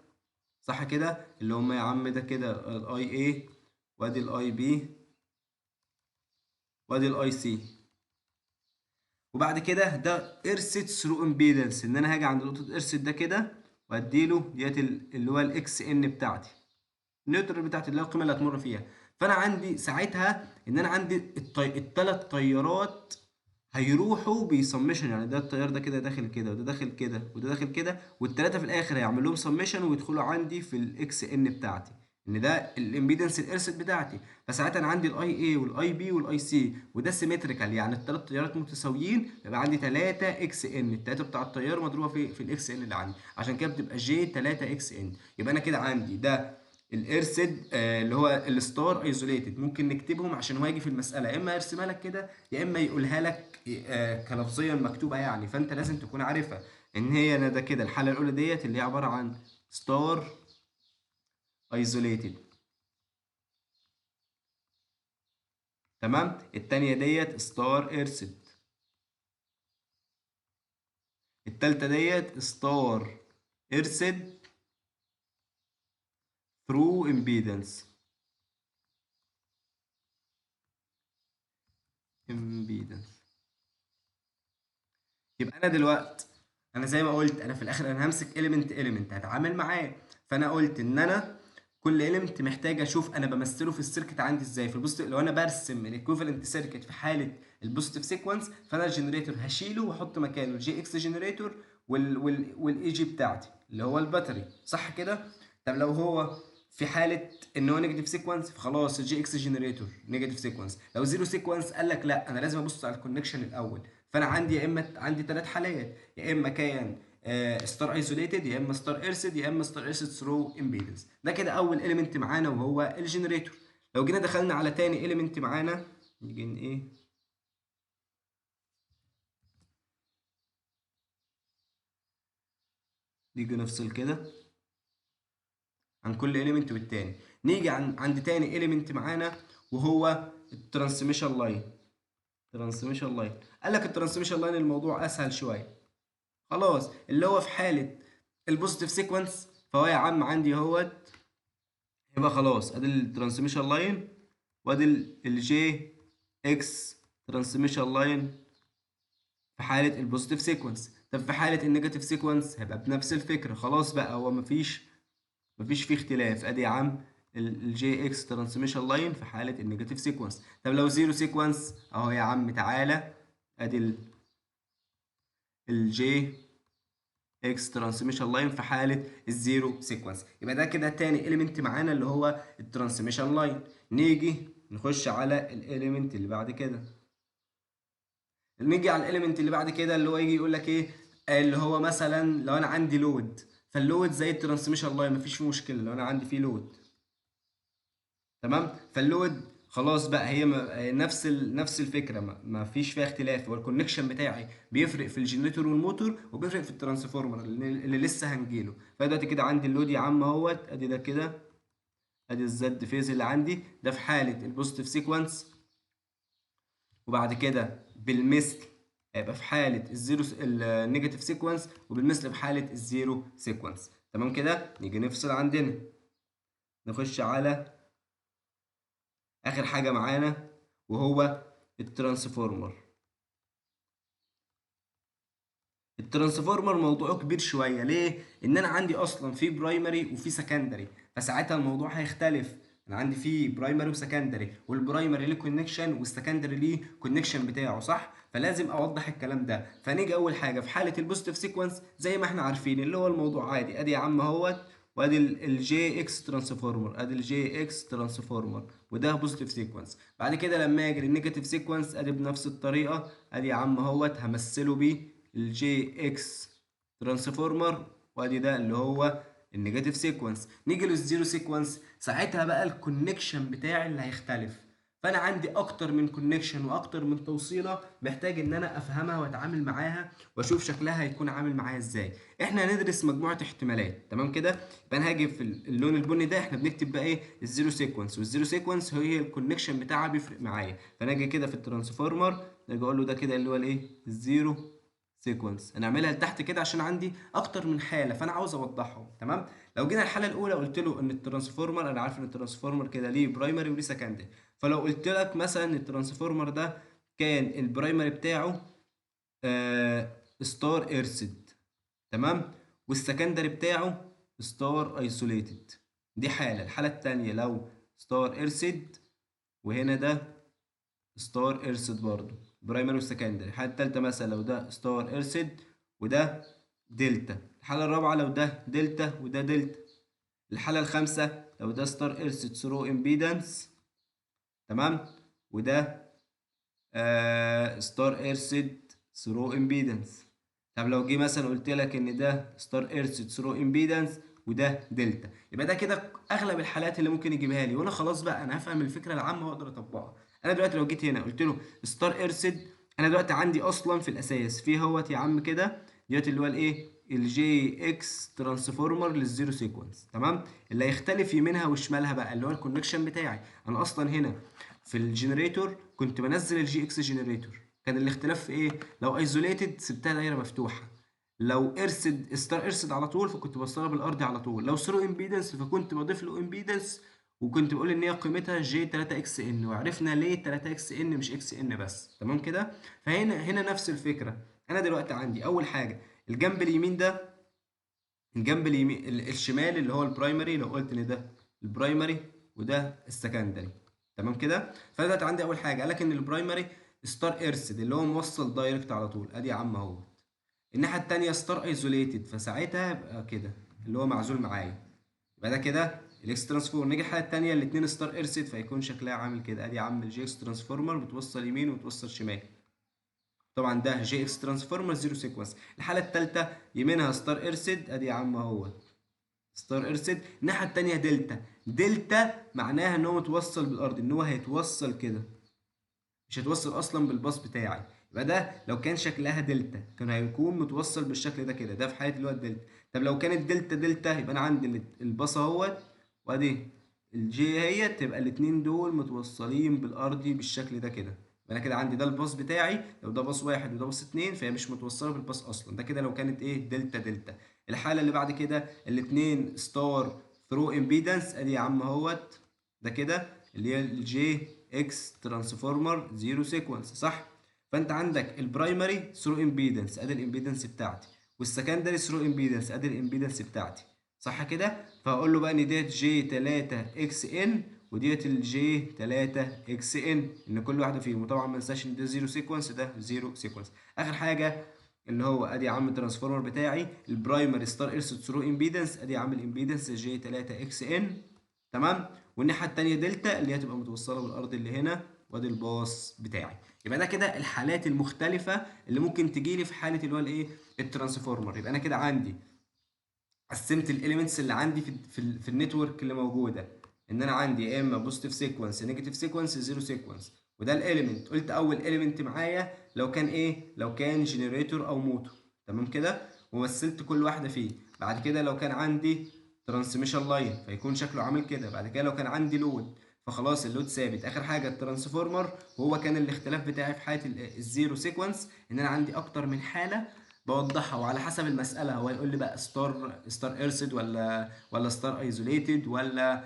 صح كده؟ اللي هما يا عم ده كده الاي اي، وادي الاي بي، وادي الاي سي. وبعد كده ده ارسد ثرو امبيدنس، ان انا هاجي عند نقطة ارسد ده كده واديله ديت اللي هو الاكس ان بتاعتي، النيوترال بتاعتي اللي هو القيمة اللي هتمر فيها. فانا عندي ساعتها ان انا عندي التلات تيارات هيروحوا بيسمشن، يعني ده التيار ده كده داخل كده، وده داخل كده، وده داخل كده، والتلاتة في الاخر هيعمل لهم سمشن ويدخلوا عندي في الاكس ان بتاعتي، ان ده الامبيدنس الارسد بتاعتي. فساعتها انا عندي الاي اي والاي بي والاي سي، وده سيمتريكال يعني التلات تيارات متساويين، يبقى عندي 3 اكس ان، التلاته بتاع التيار مضروبه في الاكس ان اللي عندي، عشان كده بتبقى جي 3 اكس ان. يبقى انا كده عندي ده الارسد اللي هو الستار ايزوليتد. ممكن نكتبهم عشان هو يجي في المساله، يا اما يرسمها لك كده يا اما يقولها لك كلفظيا مكتوبه يعني، فانت لازم تكون عارفها ان هي انا ده كده الحاله الاولى ديت اللي هي عباره عن ستار ايزوليتد، تمام. التانية ديت ستار ايرسد، التالتة ديت ستار ايرسد ثرو امبيدنس، امبيدنس. يبقى انا دلوقتي، انا زي ما قلت انا في الاخر انا همسك اليمنت هتعامل معاه. فانا قلت ان انا كل اليمنت محتاج اشوف انا بمثله في السيركت عندي ازاي. في البوزيتيف، لو انا برسم الايكوفالنت سيركت في حاله البوزيتيف سيكونس، فانا الجنريتور هشيله واحط مكانه الجي اكس جنريتور والاي جي بتاعتي اللي هو الباتري، صح كده؟ طب لو هو في حاله ان هو نيجاتيف سيكونس، فخلاص الجي اكس جنريتور نيجاتيف سيكونس. لو زيرو سيكونس قال لك لا انا لازم ابص على الكونكشن الاول. فانا عندي يا اما عندي ثلاث حالات، يا اما كان ستار ايزوليتد، يا اما ستار ارسد، يا اما ستار ارسد ثرو امبيدنس. ده كده اول اليمنت معانا وهو الجنريتور. لو جينا دخلنا على تاني اليمنت معانا، نيجي ايه، نيجي نفصل كده عن كل اليمنت والتاني. نيجي عند تاني اليمنت معانا وهو الترانسميشن لاين. ترانسميشن لاين، قال لك الترانسميشن لاين الموضوع اسهل شويه. خلاص اللي هو في حاله البوزيتيف سيكونس، فهو يا عم عندي اهوت، يبقى خلاص ادي الترانسميشن لاين، وادي الجي اكس ترانسميشن لاين في حالة البوزيتيف سيكونس. طب في حالة النيجاتيف سيكونس هيبقى بنفس الفكرة. خلاص بقى هو مفيش فيه اختلاف. ادي يا عم الجي اكس ترانسميشن لاين في حالة النيجاتيف سيكونس. طب لو زيرو سيكونس اهو يا عم تعالى ادي الجي اكس ترانسميشن لاين في حالة الزيرو سيكونس. يبقى ده كده تاني اليمنت معانا اللي هو الترانسميشن لاين. نيجي نخش على الاليمنت اللي بعد كده. نيجي على الاليمنت اللي بعد كده اللي هو يجي يقول لك ايه، اللي هو مثلا لو انا عندي لود، فاللود زي الترانسميشن لاين مفيش فيه مشكله لو انا عندي فيه لود. تمام. فاللود خلاص بقى هي نفس الفكره، ما فيش فيها اختلاف. هو الكونكشن بتاعي بيفرق في الجنريتور والموتور وبيفرق في الترانسفورمر اللي لسه هنجيله. فدلوقتي كده عندي اللود يا عم اهوت ادي ده كده، ادي الزد فيز اللي عندي ده في حاله البوزيتيف سيكونس. وبعد كده بالمثل هيبقى في حالة النيجاتيف سيكونس، وبالمثل في حالة الزيرو سيكونس. تمام كده. نيجي نفصل عندنا، نخش على آخر حاجة معانا وهو الترانسفورمر. الترانسفورمر موضوعه كبير شويه. ليه؟ ان انا عندي اصلا في برايمري وفي سكندري، فساعتها الموضوع هيختلف. انا عندي في برايمري وسكندري، والبرايمري ليه كونكشن والسكندري ليه كونكشن بتاعه، صح؟ فلازم اوضح الكلام ده. فنيجي اول حاجه في حاله البوزيتيف سيكونس زي ما احنا عارفين اللي هو الموضوع عادي. ادي يا عم اهوت، وادي الجي اكس ترانسفورمر، ادي الجي اكس ترانسفورمر وده بوزيتيف سيكونس. بعد كده لما اجي للنيجاتيف سيكونس ادي بنفس الطريقه، ادي يا عم اهوت همثله بيه الجي اكس ترانسفورمر، وادي ده اللي هو النيجاتيف سيكونس. نيجي للزيرو سيكونس، ساعتها بقى الكونكشن بتاعي اللي هيختلف. فانا عندي اكتر من كونكشن واكتر من توصيله، محتاج ان انا افهمها واتعامل معاها واشوف شكلها هيكون عامل معايا ازاي. احنا هندرس مجموعه احتمالات. تمام كده. يبقى انا هاجي في اللون البني ده احنا بنكتب بقى ايه الزيرو سيكونس، والزيرو سيكونس هي الكونكشن بتاعها بيفرق معايا. فانا اجي كده في الترانسفورمر اجي اقول له ده كده اللي هو الايه الزيرو سيكونس. انا اعملها لتحت كده عشان عندي اكتر من حاله فانا عاوز اوضحهم. تمام. لو جينا الحاله الاولى قلت له ان الترانسفورمر، انا عارف ان الترانسفورمر كده ليه برايمري وليه سكندري. فلو قلت لك مثلا الترانسفورمر ده كان البرايمري بتاعه ستار ايرسد، تمام، والسكندري بتاعه ستار ايسوليتد. دي حاله. الحاله الثانيه لو ستار ايرسد وهنا ده ستار ايرسد برضه برايمري وسكندري. الحاله الثالثه مثلا لو ده ستار ايرسد وده دلتا. الحاله الرابعه لو ده دلتا وده دلتا. الحاله الخامسه لو ده ستار ايرسد ثرو امبيدنس، تمام، وده ستار ايرسد ثرو امبيدنس. طب لو جه مثلا قلت لك ان ده ستار ايرسد ثرو امبيدنس وده دلتا، يبقى ده كده اغلب الحالات اللي ممكن يجيبها لي، وانا خلاص بقى انا هفهم الفكره العامه واقدر اطبقها. انا دلوقتي لو جيت هنا قلت له ستار ايرسد، انا دلوقتي عندي اصلا في الاساس في هوت يا عم كده دلوقتي اللي هو الايه الجي اكس ترانسفورمر للزيرو سيكونس. تمام. اللي هيختلف يمينها وشمالها بقى اللي هو الكونكشن بتاعي. انا اصلا هنا في الجنريتور كنت بنزل الجي اكس جنريتور، كان الاختلاف في ايه؟ لو ايزوليتد سبتها دايره مفتوحه، لو ارسد ستار ارسد على طول فكنت بستغرب الارضي على طول، لو ثرو امبيدنس فكنت بضيف له امبيدنس وكنت بقول ان هي قيمتها جي 3 اكس ان، وعرفنا ليه 3 اكس ان مش اكس ان بس. تمام كده. فهنا نفس الفكره. انا دلوقتي عندي اول حاجه الجنب اليمين ده، الجنب اليمين الشمال اللي هو البرايمري، لو قلت ان ده البرايمري وده السكندري. تمام كده. فانا دلوقتي عندي اول حاجه قال لك ان البرايمري ستار ايرسد اللي هو موصل دايركت على طول، ادي يا عم اهو. الناحيه التانيه ستار ايزوليتد، فساعتها يبقى كده اللي هو معزول معايا، يبقى ده كده الاكس ترانسفورم. نيجي الحاله التانيه الاثنين ستار ايرسد فيكون شكلها عامل كده، ادي يا عم الجي اكس ترانسفورمر بتوصل يمين وتوصل شمال. طبعا ده جي اكس ترانسفورمر زيرو سيكونس. الحاله الثالثه يمينها ستار ايرسد، ادي يا عم اهو ستار ايرسد. الناحيه التانيه دلتا. دلتا معناها ان هو متوصل بالارض، ان هو هيتوصل كده مش هيتوصل اصلا بالباص بتاعي. يبقى ده لو كان شكلها دلتا كان هيكون متوصل بالشكل ده كده، ده في حاله اللي هو الدلتا. طب لو كانت دلتا دلتا يبقى انا عندي الباص اهوت وادي الجي هي تبقى الاتنين دول متوصلين بالارضي بالشكل ده كده. يبقى انا كده عندي ده الباص بتاعي، لو ده باص واحد وده باص اتنين فهي مش متوصله بالباص اصلا. ده كده لو كانت ايه دلتا دلتا. الحاله اللي بعد كده الاتنين ستار ثرو امبيدنس، ادي يا عم اهوت ده كده اللي هي الجي اكس ترانسفورمر زيرو سيكونس، صح؟ فانت عندك البرايمري ثرو امبيدنس، ادي الامبيدنس بتاعتي، والسكندري ثرو امبيدنس، ادي الامبيدنس بتاعتي، صح كده؟ فهقول له بقى ان ديت جي 3 اكس ان وديت الجي 3 اكس ان، ان كل واحده فيهم، وطبعا ما ننساش ان ده زيرو سيكونس ده زيرو سيكونس. اخر حاجه اللي هو ادي يا عم الترانسفورمر بتاعي البرايمري ستار ارث ثرو امبيدنس، ادي عامل امبيدنس جي 3 اكس ان، تمام؟ والناحيه التانيه دلتا اللي هي تبقى متوصله بالارض اللي هنا، وادي الباص بتاعي. يبقى ده كده الحالات المختلفه اللي ممكن تجي لي في حاله اللي هو الايه الترانسفورمر. يبقى انا كده عندي قسمت الاليمنتس اللي عندي في النتورك اللي موجوده، ان انا عندي يا اما بوزيتيف سيكونس، نيجاتيف سيكونس، زيرو سيكونس. وده الاليمنت، قلت اول اليمنت معايا لو كان ايه، لو كان جنريتور او موتور، تمام كده، ومثلت كل واحده فيه. بعد كده لو كان عندي ترانسميشن لاين فيكون شكله عامل كده. بعد كده لو كان عندي لود فخلاص اللود ثابت. اخر حاجه الترانسفورمر، وهو كان الاختلاف بتاعي في حاله الزيرو سيكونس ان انا عندي اكتر من حاله بوضحها، وعلى حسب المساله هو يقول لي بقى ستار ايرسد ولا ستار ايزوليتد ولا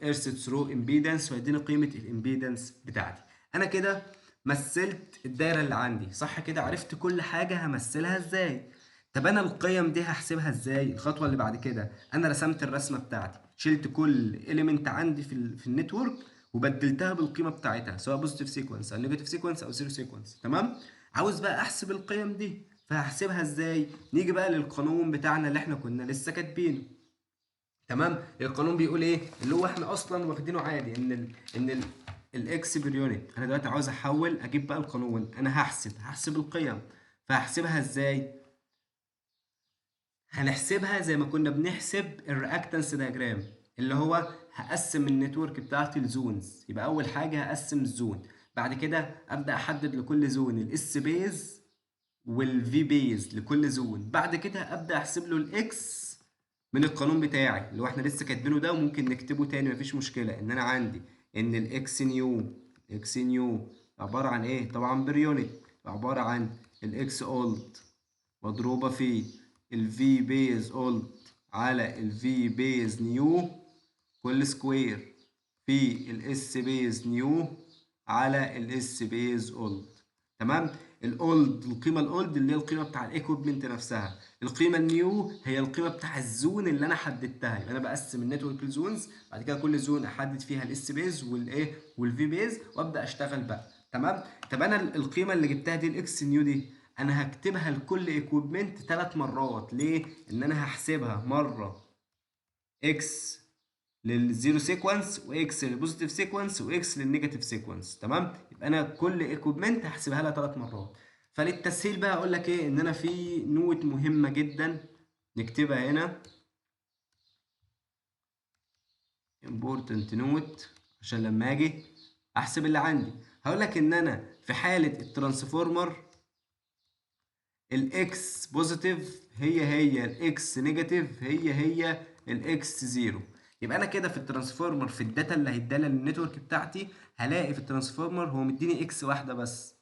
ايرسد ثرو امبيدنس، ويديني قيمه الامبيدنس بتاعتي. انا كده مثلت الدايره اللي عندي، صح كده؟ عرفت كل حاجه همثلها ازاي. طب انا القيم دي هحسبها ازاي؟ الخطوه اللي بعد كده انا رسمت الرسمه بتاعتي، شلت كل اليمنت عندي في النتورك وبدلتها بالقيمه بتاعتها، سواء بوزيتيف سيكونس او نيجاتيف سيكونس او زيرو سيكونس، تمام؟ عاوز بقى احسب القيم دي، فهحسبها ازاي؟ نيجي بقى للقانون بتاعنا اللي احنا كنا لسه كاتبينه، تمام؟ القانون بيقول ايه؟ اللي هو احنا اصلا واخدينه عادي، ان الاكس بير يونت. انا دلوقتي عاوز احول اجيب بقى القانون، انا هحسب القيم. فهحسبها ازاي؟ هنحسبها زي ما كنا بنحسب الرياكتنس دياجرام، اللي هو هقسم النتورك بتاعتي لزونز. يبقى اول حاجه هقسم الزون، بعد كده ابدا احدد لكل زون الاس بيز والفي بيز لكل زون. بعد كده ابدا احسب له الاكس من القانون بتاعي اللي هو احنا لسه كاتبينه ده، وممكن نكتبه تاني مفيش مشكله. ان انا عندي ان الاكس نيو عباره عن ايه؟ طبعا بريونت، عباره عن الاكس اولد مضروبه في الفي بيز اولد على الفي بيز نيو كل سكوير في الاس بيز نيو على الاس بيز اولد، تمام؟ الاولد القيمه الاولد اللي هي القيمه بتاع الايكويبمنت نفسها، القيمه النيو هي القيمه بتاع الزون اللي انا حددتها. يبقى انا بقسم النتورك لزونز، بعد كده كل زون احدد فيها الاس بيز والايه والفي بيز وابدا اشتغل بقى، تمام؟ طب انا القيمه اللي جبتها دي الاكس نيو دي انا هكتبها لكل ايكويبمنت 3 مرات. ليه؟ ان انا هحسبها مره اكس للزيرو سيكونس، واكس للبوزيتيف سيكونس، واكس للنيجاتيف سيكونس، تمام؟ يبقى انا كل ايكويبمنت هحسبها لها 3 مرات. فللتسهيل بقى اقول لك ايه، ان انا في نوت مهمه جدا نكتبها هنا، important نوت، عشان لما اجي احسب اللي عندي هقول لك ان انا في حاله الترانسفورمر الاكس بوزيتيف هي الاكس نيجاتيف هي الاكس زيرو. يبقى انا كده في الترانسفورمر في الداتا اللي هيدالها للنتورك بتاعتي هلاقي في الترانسفورمر هو مديني اكس واحده بس،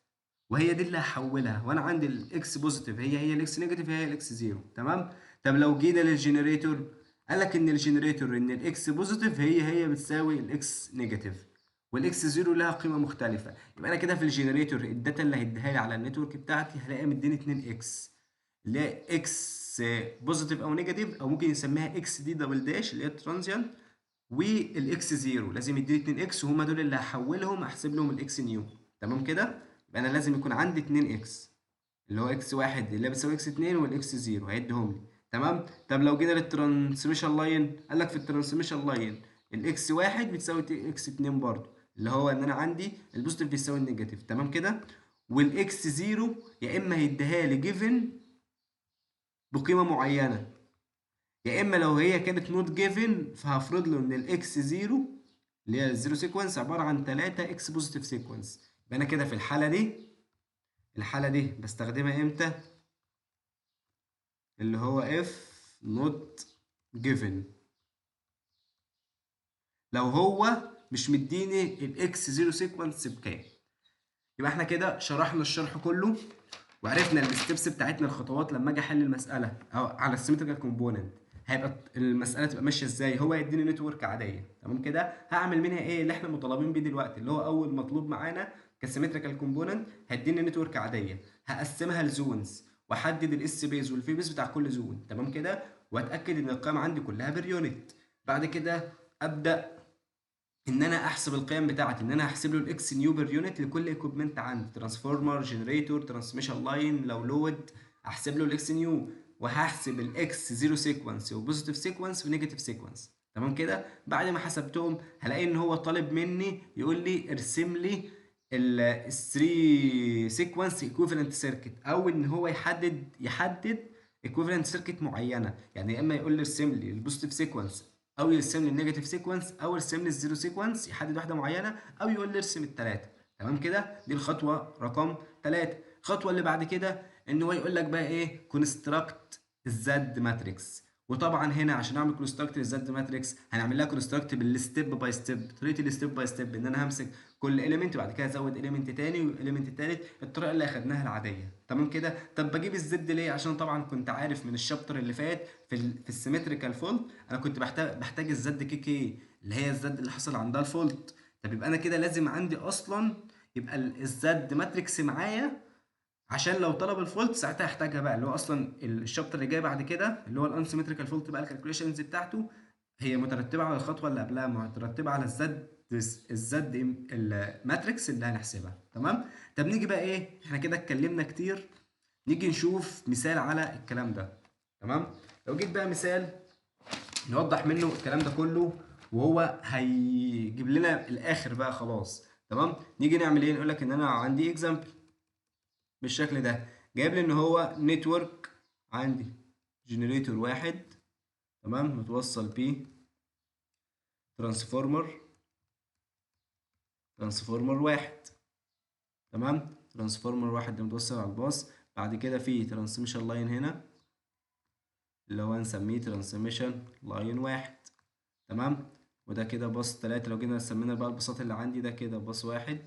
وهي دي اللي هحولها. وانا عندي الاكس بوزيتيف هي الاكس نيجاتيف هي الاكس زيرو، تمام؟ طب لو جينا للجنريتور قال لك ان الجنريتور ان الاكس بوزيتيف هي بتساوي الاكس نيجاتيف، والاكس زيرو لها قيمه مختلفه. يبقى انا كده في الجنريتور الداتا اللي هيديها لي على النتورك بتاعتي هلاقي مديني 2 اكس، اللي هي اكس بوزيتيف او نيجاتيف، او ممكن يسميها اكس دي دبل داش اللي هي الترانزيانت، والاكس زيرو لازم يديني 2 اكس، وهم دول اللي هحولهم احسب لهم الاكس نيو، تمام كده؟ يبقى انا لازم يكون عندي 2 اكس، اللي هو اكس واحد اللي بتساوي اكس 2 والاكس زيرو هيديهم لي، تمام؟ طب لو جينا للترانسميشن لاين قال لك في الترانسميشن لاين الاكس واحد بتساوي اكس 2 برضه، اللي هو ان انا عندي البوزيتيف بيساوي النيجاتيف، تمام كده؟ والاكس زيرو يا اما هيديها لي جيفن بقيمه معينه، يا اما لو هي كانت نوت جيفن فهفرض له ان الاكس زيرو اللي هي الزيرو سيكونس عباره عن 3 اكس بوزيتيف سيكونس. يبقى انا كده في الحاله دي بستخدمها امتى؟ اللي هو if not given، لو هو مش مديني الاكس زيرو سيكونس بكام. يبقى احنا كده شرحنا الشرح كله، وعرفنا الستبس بتاعتنا الخطوات لما اجي احل المساله او على السيمتريكال كومبوننت. هيبقى المساله تبقى ماشيه ازاي؟ هو يديني نتورك عاديه تمام كده، هعمل منها ايه اللي احنا مطالبين بيه دلوقتي، اللي هو اول مطلوب معانا كسيمتريكال كومبوننت، هيديني نتورك عاديه، هقسمها لزونز واحدد الاس بيز والفي بيز بتاع كل زون تمام كده، واتاكد ان القيم عندي كلها باليونت. بعد كده ابدا ان انا احسب القيم بتاعتي، ان انا هحسب له الاكس نيو بير يونت لكل ايكويبمنت عندي، ترانسفورمر، جنريتور، ترانسميشن لاين، لو لود احسب له الاكس نيو، وهحسب الاكس زيرو سيكونس وبوزيتيف سيكونس ونيجاتيف سيكونس تمام كده. بعد ما حسبتهم هلاقي ان هو طالب مني يقول لي ارسم لي ال 3 سيكونس ايكويفالنت سيركت، او ان هو يحدد ايكويفالنت سيركت معينه، يعني يا اما يقول لي ارسم لي البوزيتيف سيكونس، او يرسم لي النيجاتيف سيكونس، او يرسم لي الزيرو سيكونس، يحدد واحده معينه، او يقول لي ارسم الثلاثه تمام كده. دي الخطوه رقم 3. الخطوه اللي بعد كده ان هو يقول لك بقى ايه، كونستراكت الزد ماتريكس. وطبعا هنا عشان اعمل كونستراكت للزد ماتريكس هنعمل لها كونستراكت بالستيب باي ستيب، طريقه الستيب باي ستيب ان انا همسك كل اليمنت وبعد كده ازود اليمنت تاني واليمنت تالت، الطريقه اللي اخدناها العاديه تمام كده. طب بجيب الزد ليه؟ عشان طبعا كنت عارف من الشابتر اللي فات في السيمتريكال فولت انا كنت بحتاج الزد كي كي اللي هي الزد اللي حصل عندها الفولت. طب يبقى انا كده لازم عندي اصلا يبقى الزد ماتريكس معايا، عشان لو طلب الفولت ساعتها هحتاجها بقى، اللي هو اصلا الشابتر اللي جاي بعد كده اللي هو الانسيمتريكال فولت بقى، الكالكوليشنز بتاعته هي مترتبه على الخطوه اللي قبلها، مترتبه على الزد الماتريكس اللي هنحسبها تمام. طب نيجي بقى ايه، احنا كده اتكلمنا كتير، نيجي نشوف مثال على الكلام ده تمام. لو جيت بقى مثال نوضح منه الكلام ده كله، وهو هيجيب لنا الاخر بقى خلاص تمام. نيجي نعمل ايه، نقول لك ان انا عندي اكزامبل بالشكل ده، جايب لي ان هو نتورك عندي جنريتور واحد تمام متوصل بيه ترانسفورمر، ترانسفورمر واحد تمام، ترانسفورمر واحد ده متوصل على الباص. بعد كده في ترانسميشن لاين هنا اللي هو هنسميه ترانسميشن لاين واحد تمام. وده كده باص تلاتة، لو جينا سمينا بقى الباصات اللي عندي، ده كده باص واحد،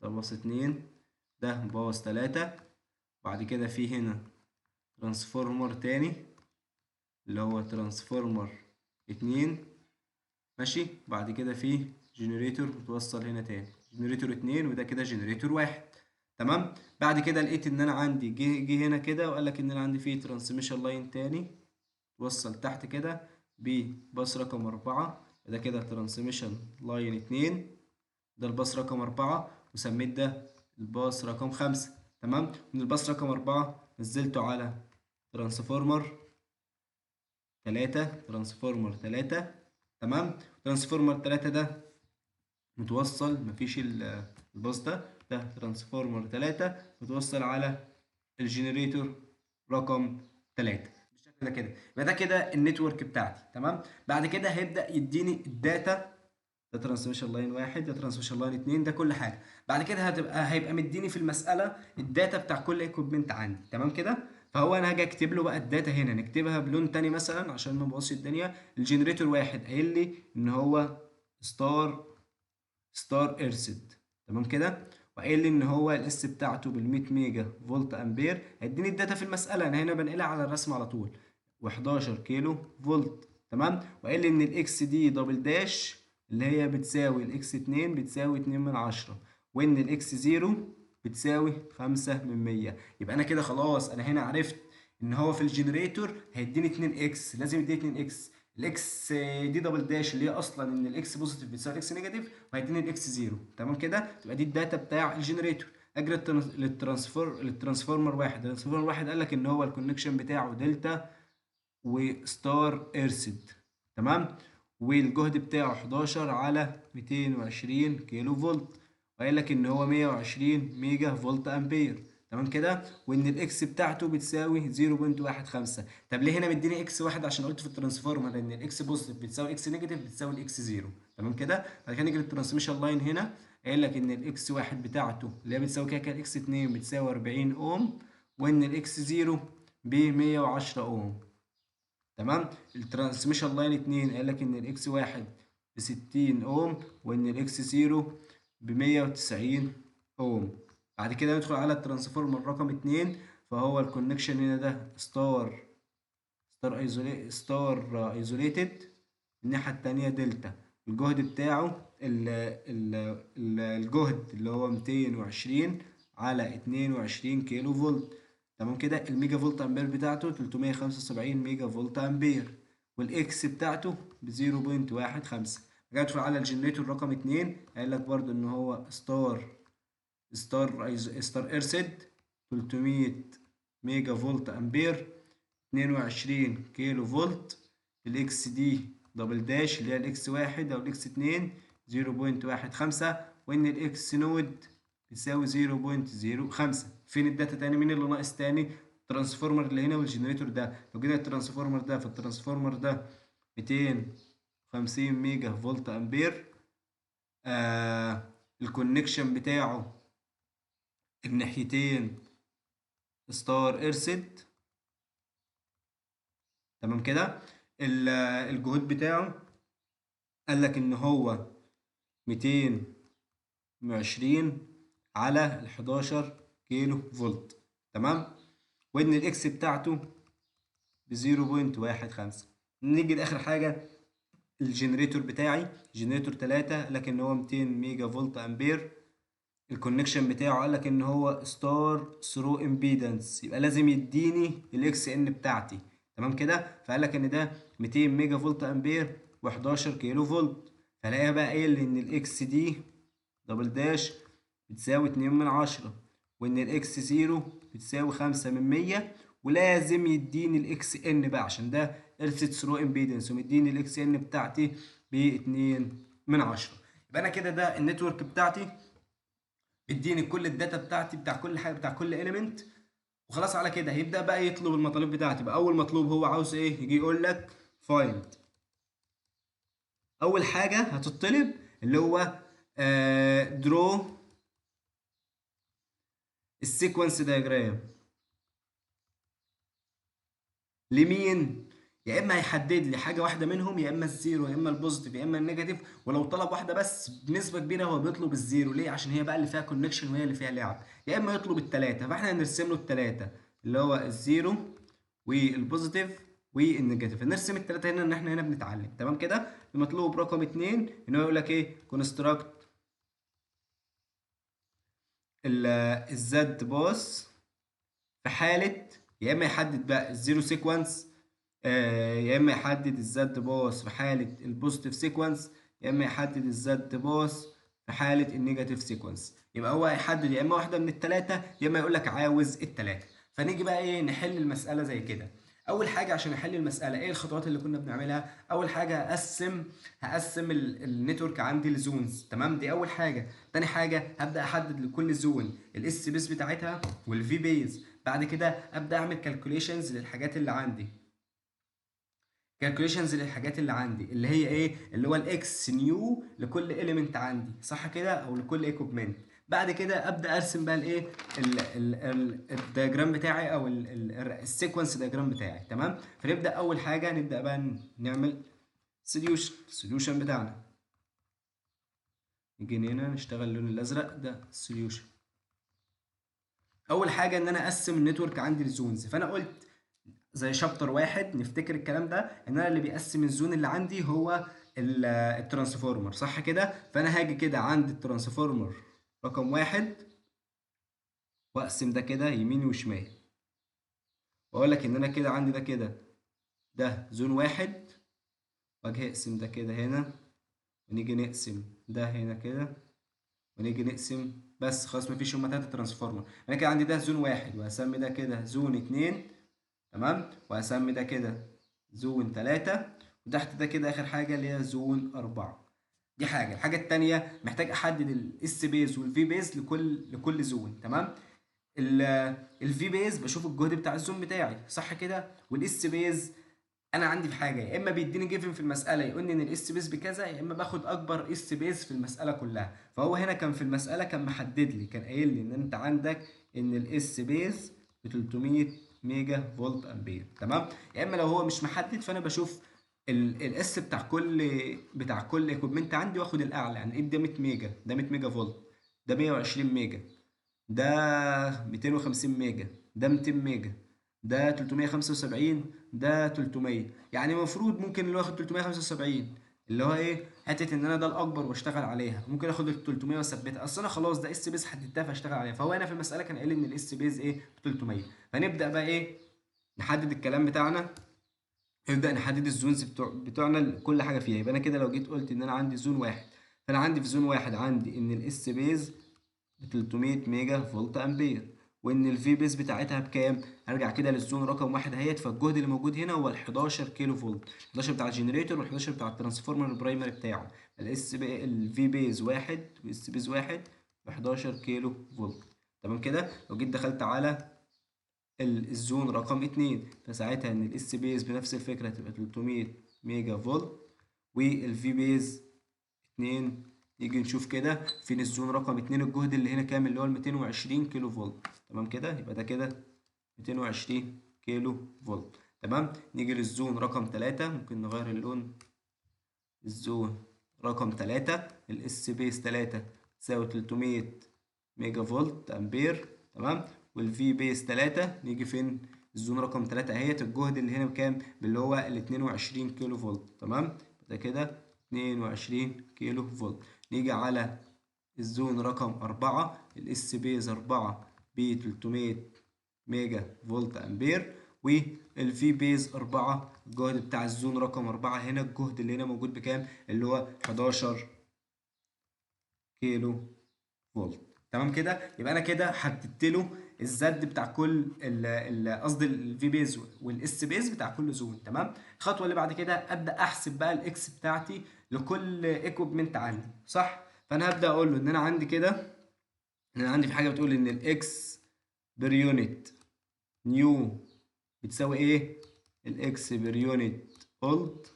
ده باص اتنين، ده باص تلاتة. بعد كده في هنا ترانسفورمر تاني اللي هو ترانسفورمر اتنين ماشي. بعد كده في جنريتور متوصل هنا تاني، جنريتور اتنين، وده كده جنريتور واحد تمام. بعد كده لقيت ان انا عندي جه هنا كده وقال لك ان انا عندي فيه ترانسميشن لاين تاني توصل تحت كده بباص رقم أربعة، ده كده ترانسميشن لاين اتنين، ده الباص رقم أربعة، وسميت ده الباص رقم خمسة تمام. من الباص رقم أربعة نزلته على ترانسفورمر تلاتة، ترانسفورمر تلاتة تمام. ترانسفورمر تلاتة ده متوصل، مفيش الباص ده ترانسفورمر تلاتة متوصل على الجنريتور رقم تلاتة بالشكل ده كده. يبقى ده كده النتورك بتاعتي تمام. بعد كده هيبدأ يديني الداتا، ده ترانسميشن لاين واحد، ده ترانسميشن لاين اتنين، ده كل حاجه. بعد كده هيبقى مديني في المساله الداتا بتاع كل ايكويبمنت عندي تمام كده. فهو انا هاجي اكتب له بقى الداتا هنا، نكتبها بلون تاني مثلا عشان ما نبوظش الدنيا. الجنريتور واحد قايل لي ان هو ستار ارسد تمام كده، وقايل لي ان هو الاس بتاعته بال 100 ميجا فولت امبير، هيديني الداتا في المساله، انا هنا بنقلها على الرسم على طول، و11 كيلو فولت تمام. وقال لي ان الاكس دي دبل داش اللي هي بتساوي الاكس 2 بتساوي 2 من 10، وان الاكس 0 بتساوي 5 من 100. يبقى انا كده خلاص انا هنا عرفت ان هو في الجنريتور هيديني 2 اكس، لازم يديني 2 اكس، الاكس دي دبل داش اللي هي اصلا ان الاكس بوزيتيف بتساوي الاكس نيجاتيف، وهيديني الاكس 0 تمام كده. تبقى دي الداتا بتاع الجنريتور. اجري للترانسفورمر واحد، الترانسفورمر واحد قال لك ان هو الكونكشن بتاعه دلتا وستار ارسد تمام، والجهد بتاعه 11 على 220 كيلو فولت، وقال لك ان هو 120 ميجا فولت امبير تمام كده، وان الاكس بتاعته بتساوي 0.15. طب ليه هنا مديني اكس واحد؟ عشان قلت في الترانسفورمر ان الاكس بوزيتيف بتساوي اكس نيجاتيف بتساوي الاكس زيرو تمام كده. بعد كده نيجي للترانسميشن لاين هنا، قايل لك ان الاكس واحد بتاعته اللي هي بتساوي كده الاكس 2 بتساوي 40 اوم، وان الاكس زيرو ب 110 اوم تمام. الترانسميشن لاين 2 قال لك ان الاكس واحد ب 60 اوم، وان الاكس 0 ب 190 اوم. بعد كده ندخل على الترانسفورمر رقم 2، فهو الكونكشن هنا ده ستار ايزوليتد، الناحية التانية دلتا. الجهد بتاعه الجهد اللي هو 220 على 22 كيلو فولت. تمام كده. الميجا فولت امبير بتاعته 375 ميجا فولت امبير، والاكس بتاعته ب 0.15. رجعت على الجنريتور رقم 2، قال لك برضو ان هو ستار ايرسيد 300 ميجا فولت امبير، 22 كيلو فولت. الاكس دي دبل داش اللي هي الاكس واحد او الاكس اتنين 0.15، وان الاكس نود بيساوي 0.05. فين الداتا تاني؟ مين اللي ناقص تاني؟ الترانسفورمر اللي هنا والجنريتور ده. لو جينا الترانسفورمر ده، فالترانسفورمر ده 250 ميجا فولت امبير. الكونكشن بتاعه الناحيتين ستار ايرسد. تمام كده. الجهود بتاعه قال لك ان هو 220 على ال 11 كيلو فولت. تمام. وان الاكس بتاعته ب 0.15. نيجي لاخر حاجه، الجنريتور بتاعي جنريتور 3، لكن هو 200 ميجا فولت امبير. الكونكشن بتاعه قال لك ان هو ستار ثرو امبيدنس، يبقى لازم يديني الاكس ان بتاعتي. تمام كده. فقال لك ان ده 200 ميجا فولت امبير و11 كيلو فولت. فلاقيها بقى قايل ان الاكس دي دبل داش بتساوي 2 من 10، وان الاكس زيرو بتساوي 5 من 100. ولازم يديني الاكس ان بقى عشان ده ارسيت ثرو امبيدنس، ومديني الاكس ان بتاعتي ب 2 من 10. يبقى انا كده ده النتورك بتاعتي، اديني كل الداتا بتاعتي بتاع كل حاجه بتاع كل اليمنت. وخلاص على كده هيبدا بقى يطلب المطالب بتاعتي. بقى اول مطلوب هو عاوز ايه؟ يجي يقول لك فايند. اول حاجه هتطلب اللي هو درو السيكونس دايجرام لمين؟ يا اما هيحدد لي حاجه واحده منهم، يا اما الزيرو يا اما البوزيتيف يا اما النيجاتيف. ولو طلب واحده بس بنسبه كبيره هو بيطلب الزيرو. ليه؟ عشان هي بقى اللي فيها كونكشن وهي اللي فيها لعب. يا اما يطلب الثلاثه، فاحنا هنرسم له الثلاثه اللي هو الزيرو والبوزيتيف والنيجاتيف. نرسم الثلاثه هنا ان احنا هنا بنتعلم. تمام كده. المطلوب رقم اتنين ان هو يقول لك ايه؟ كونستراكت الزد باس في حالة، يا إما يحدد بقى الزيرو سيكونس، يا إما يحدد الزد باس في حالة البوزيتيف سيكونس، يا إما يحدد الزد باس في حالة النيجاتيف سيكونس. يبقى هو هيحدد يا إما واحدة من التلاتة، يا إما يقول لك عاوز التلاتة. فنيجي بقى إيه؟ نحل المسألة زي كده. أول حاجة عشان أحل المسألة إيه الخطوات اللي كنا بنعملها؟ أول حاجة هقسم النتورك عندي لزونز. تمام، دي أول حاجة. تاني حاجة هبدأ أحدد لكل زون الاس بيس بتاعتها والفي بيز. بعد كده ابدا اعمل كالكوليشنز للحاجات اللي عندي، اللي هي ايه؟ اللي هو الاكس نيو لكل اليمنت عندي، صح كده؟ او لكل ايكوبمنت. بعد كده ابدا ارسم بقى الايه؟ الدياجرام بتاعي او السيكونس دياجرام بتاعي. تمام. فنبدا اول حاجه نبدا بقى نعمل السوليوشن بتاعنا. نيجي هنا نشتغل اللون الازرق ده السوليوشن. اول حاجه ان انا اقسم النتورك عندي لزونز. فانا قلت زي شابتر واحد نفتكر الكلام ده، ان انا اللي بيقسم الزون اللي عندي هو الترانسفورمر، صح كده؟ فانا هاجي كده عند الترانسفورمر رقم واحد واقسم ده كده يمين وشمال، واقول لك ان انا كده عندي ده كده ده زون واحد، واجي اقسم ده كده هنا، ونيجي نقسم ده هنا كده، ونيجي نقسم. بس خلاص مفيش، هما تلاتة ترانسفورمر. انا كده عندي ده زون واحد، وهسمي ده كده زون اتنين. تمام. وهسمي ده كده زون تلاتة، وتحت ده كده اخر حاجه اللي هي زون 4. دي حاجه. الحاجه التانيه محتاج احدد الاس بيز والفي بيز لكل زون. تمام. الفي بيز بشوف الجهد بتاع الزون بتاعي، صح كده؟ والاس بيز انا عندي في حاجه، يا اما بيديني جيفن في المساله يقول لي ان الاس بيز بكذا، يا اما باخد اكبر اس بيز في المساله كلها. فهو هنا كان في المساله كان محدد لي، كان قايل لي ان انت عندك ان الاس بيز ب 300 ميجا فولت امبير. تمام. يا اما لو هو مش محدد فانا بشوف الاس بتاع كل ايكويبمنت عندي، واخد الاعلى. يعني ده 100 ميجا، ده 100 ميجا فولت، ده 120 ميجا، ده 250 ميجا، ده 200 ميجا، ده 375، ده 300. يعني المفروض ممكن اللي هو ياخد 375 اللي هو ايه حته ان انا ده الاكبر واشتغل عليها، ممكن اخد ال 300 واثبتها، اصل انا خلاص ده اس بيز حددتها فاشتغل عليها. فهو هنا في المساله كان قايل ان الاس بيز ايه ب 300. فنبدا بقى ايه نحدد الكلام بتاعنا، نبدا نحدد الزونز بتوعنا كل حاجه فيها. يبقى انا كده لو جيت قلت ان انا عندي زون واحد، فانا عندي في زون واحد عندي ان الاس بيز ب 300 ميجا فولت امبير، وان الفي بيز بتاعتها بكام. ارجع كده للزون رقم واحد اهيت، فالجهد اللي موجود هنا هو ال 11 كيلو فولت، 11 بتاع الجنريتور وال 11 بتاع الترانسفورمر البرايمري بتاعه. الاس بي الفي بيز واحد والاس بيز واحد ب 11 كيلو فولت. تمام كده. لو جيت دخلت على الزون رقم اتنين، فساعتها ان الاس بيز بنفس الفكره هتبقى 300 ميجا فولت، والفي بيز 2. نيجي نشوف كده فين الزون رقم 2، الجهد اللي هنا كام اللي هو ال 220 كيلو فولت. تمام كده. يبقى ده كده 220 كيلو فولت. تمام. نيجي للزون رقم 3، ممكن نغير اللون. الزون رقم 3 الاس بيس 3 تساوي 300 ميجا فولت امبير. تمام. والفي بيس 3 نيجي فين، الزون رقم 3 اهيت، الجهد اللي هنا بكام اللي هو ال 22 كيلو فولت. تمام. ده كده 22 كيلو فولت. نيجي على الزون رقم 4 الاس بيز 4 ب 300 ميجا فولت امبير، والفي بيز 4 الجهد بتاع الزون رقم 4 هنا، الجهد اللي هنا موجود بكام اللي هو 11 كيلو فولت. تمام كده. يبقى انا كده حددت له الزد بتاع كل قصدي الفي بيز والاس بيز بتاع كل زون. تمام. الخطوه اللي بعد كده ابدا احسب بقى الاكس بتاعتي لكل ايكويبمنت عندي، صح. فانا هبدا اقول له ان انا عندي كده، ان انا عندي في حاجه بتقول ان الاكس بير يونت نيو بتساوي ايه، الاكس بير يونت اولد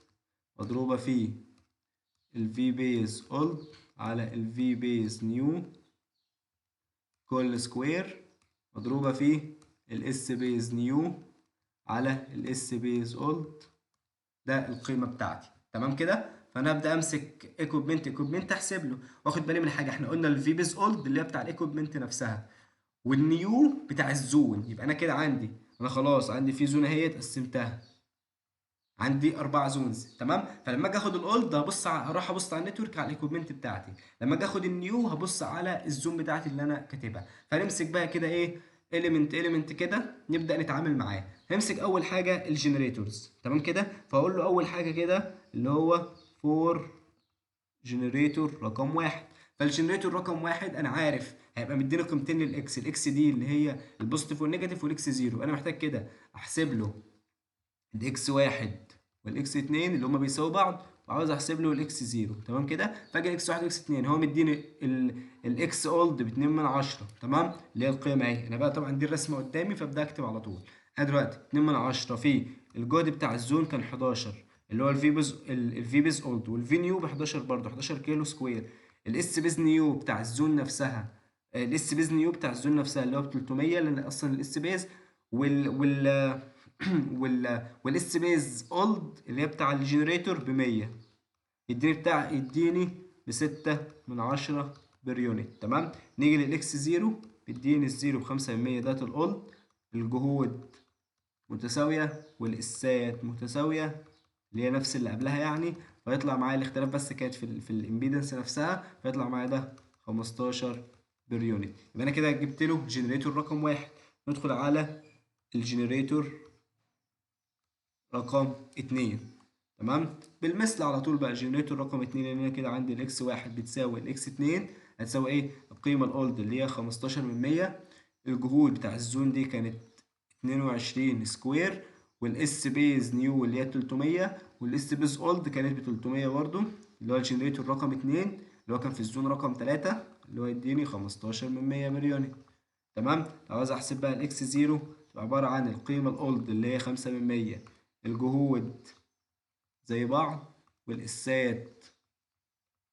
مضروبه في الفي بيز اولد على الفي بيز نيو كل سكوير مضروبة في الاس بيز نيو على الاس بيز اولد. ده القيمة بتاعتي. تمام كده. فانا ابدا امسك ايكويبمنت احسب له، واخد بالي من حاجه. احنا قلنا الفي بيز اولد اللي هي بتاع الايكويبمنت نفسها، والنيو بتاع الزون. يبقى انا كده عندي، انا خلاص عندي في زون اهي قسمتها، عندي 4 زونز. تمام. فلما اجي اخد الاولد هروح ابص على النتورك على الايكويبمنت بتاعتي، لما اجي اخد النيو هبص على الزون بتاعتي اللي انا كاتبها. فنمسك بقى كده ايه اليمنت كده نبدا نتعامل معاه. همسك اول حاجه الجنريتورز. تمام كده. فاقول له اول حاجه كده اللي هو فور جنريتور رقم واحد. فالجنريتور رقم واحد انا عارف هيبقى مديني قيمتين للاكس، الاكس دي اللي هي البوزيتيف والنيجاتيف، والاكس زيرو. انا محتاج كده احسب له الاكس واحد والاكس اتنين اللي هما بيساووا بعض، وعاوز احسب له الاكس زيرو. تمام كده. فاجي الاكس واحد والاكس اتنين، هو مديني الاكس اولد ب 2 من 10. تمام. اللي هي القيمه اهي. انا بقى طبعا دي الرسمه قدامي فابدا اكتب على طول. انا دلوقتي 2 من 10 في الجهد بتاع الزون كان 11 اللي هو الفي بيز اولد، والفي نيو ب 11 برضه 11 كيلو سكوير. الاس بيز نيو بتاع الزون نفسها، الاس بيز نيو بتاع الزون نفسها اللي هو ب 300 لان اصلا الاس بيز وال والاس بيز اولد اللي هي بتاع الجنريتور ب 100، يديني ب 6 من 10 بير يونت. تمام. نيجي للاكس زيرو، بيديني الزيرو ب 5%، ده الاولد. الجهود متساوية والاسات متساوية اللي هي نفس اللي قبلها يعني، فيطلع معايا الاختلاف بس كانت في الامبيدنس نفسها، فيطلع معايا ده 15 بير يونت. يبقى انا كده جبت له جنريتور رقم واحد. ندخل على الجنريتور رقم اتنين. تمام. بالمثل على طول بقى جنريتور رقم اتنين، لان انا كده عندي الاكس واحد بتساوي الاكس اتنين هتساوي ايه القيمة الاولد اللي هي 15 من 100. الجهود بتاع الزون دي كانت 22 سكوير، والاس بيز نيو اللي هي 300، والاس بيز اولد كانت ب 300 برضو، اللي هو الجنريتور رقم اتنين اللي هو كان في الزون رقم 3 اللي هو يديني 15 من 100 مليون. تمام. لو عاوز احسب بقى الاكس زيرو تبقى عبارة عن القيمة الاولد اللي هي 5 من 100، الجهود زي بعض والقسات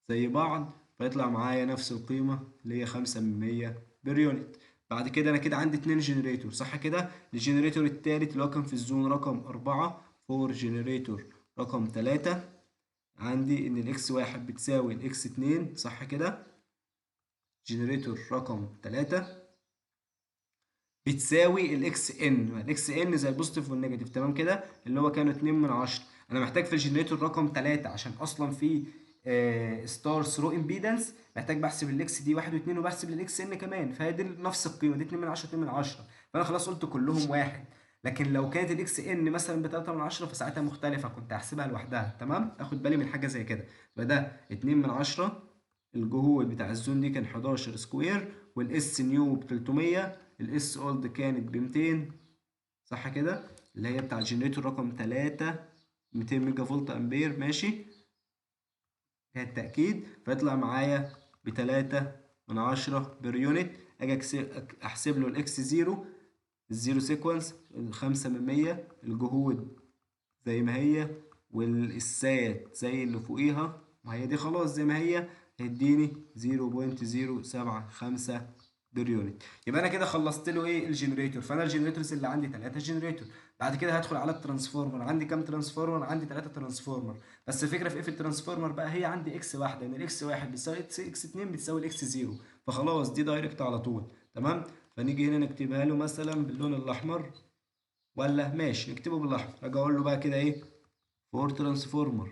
زي بعض، فيطلع معايا نفس القيمة اللي هي 5 من 100 بير يونت. بعد كده أنا كده عندي 2 جنريتور، صح كده. الجنريتور التالت اللي هو كان في الزون رقم 4 فور جنريتور رقم 3، عندي إن الإكس واحد بتساوي الإكس اتنين، صح كده. جنريتور رقم 3 بتساوي الاكس ان. الاكس ان زي البوزيتيف والنيجاتيف، تمام كده، اللي هو كانوا 2 من 10. انا محتاج في الجنريتور رقم 3 عشان اصلا في ستار ثرو امبيدنس، محتاج بحسب الاكس دي 1 و2 وبحسب الاكس ان كمان، فهي دي نفس القيمه، دي 2 من 10 2 من 10. فانا خلاص قلت كلهم واحد. لكن لو كانت الاكس ان مثلا ب 3 من 10 فساعتها مختلفه، كنت هحسبها لوحدها. تمام، اخد بالي من حاجه زي كده. فده 2 من 10. الجهود بتاع الزون دي كان 11 سكوير، والاس نيو ب 300، الاس اولد كانت ب 200، صح كده، اللي هي بتاع الجنريتور رقم 3، 200 ميجا فولت امبير، ماشي، كانت تأكيد. فيطلع معايا ب3 من 10 بير يونت. اجي احسب له الاكس زيرو، الزيرو سيكونس، 5 من 100، الجهود زي ما هي، والإسات زي اللي فوقيها، ما هي دي خلاص زي ما هي، هيديني 0.075 بير يونت. يبقى انا كده خلصت له ايه الجنريتور. فانا الجنريتورز اللي عندي 3 جنريتور. بعد كده هدخل على الترانسفورمر. عندي كام ترانسفورمر؟ عندي 3 ترانسفورمر. بس الفكره في ايه في الترانسفورمر بقى؟ هي عندي اكس واحده، ان الاكس واحد بتساوي اكس 2 بتساوي الاكس 0، فخلاص دي دايركت على طول. تمام، فنيجي هنا نكتبها له مثلا باللون الاحمر، ولا ماشي نكتبه بالاحمر. اجي اقول له بقى كده ايه، فور ترانسفورمر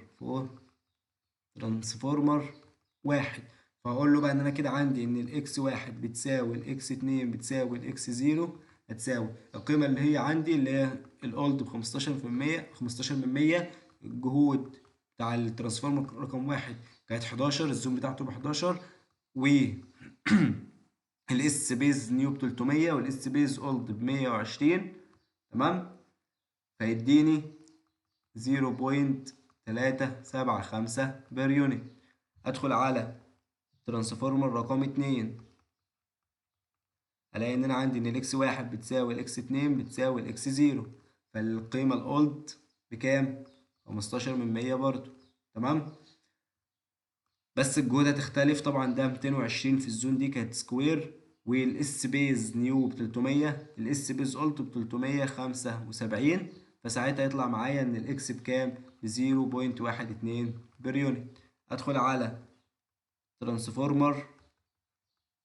واحد. فهقول له بقى ان انا كده عندي ان الاكس واحد بتساوي الاكس اتنين بتساوي الاكس زيرو، هتساوي القيمة اللي هي عندي اللي هي الاولد ب 15%، 15%. الجهود بتاع الترانسفورمر رقم واحد كانت 11، الزوم بتاعته ب 11، و الاس بيز نيو ب 300 والاس بيز اولد ب 120. تمام، فيديني 0.375 بير يونت. ادخل على ترانسفورمر رقم 2، الاقي ان انا عندي ان الاكس واحد بتساوي الاكس 2 بتساوي الاكس 0، فالقيمة الاولد بكام؟ 15 من 100 برضو. تمام، بس الجهود هتختلف طبعا، ده 220 في الزون دي كانت سكوير، والاس بيز نيو ب 300، الاس بيز اولت ب 375. فساعتها يطلع معايا ان الاكس بكام؟ ب 0.12 بير يونت. ادخل على ترانسفورمر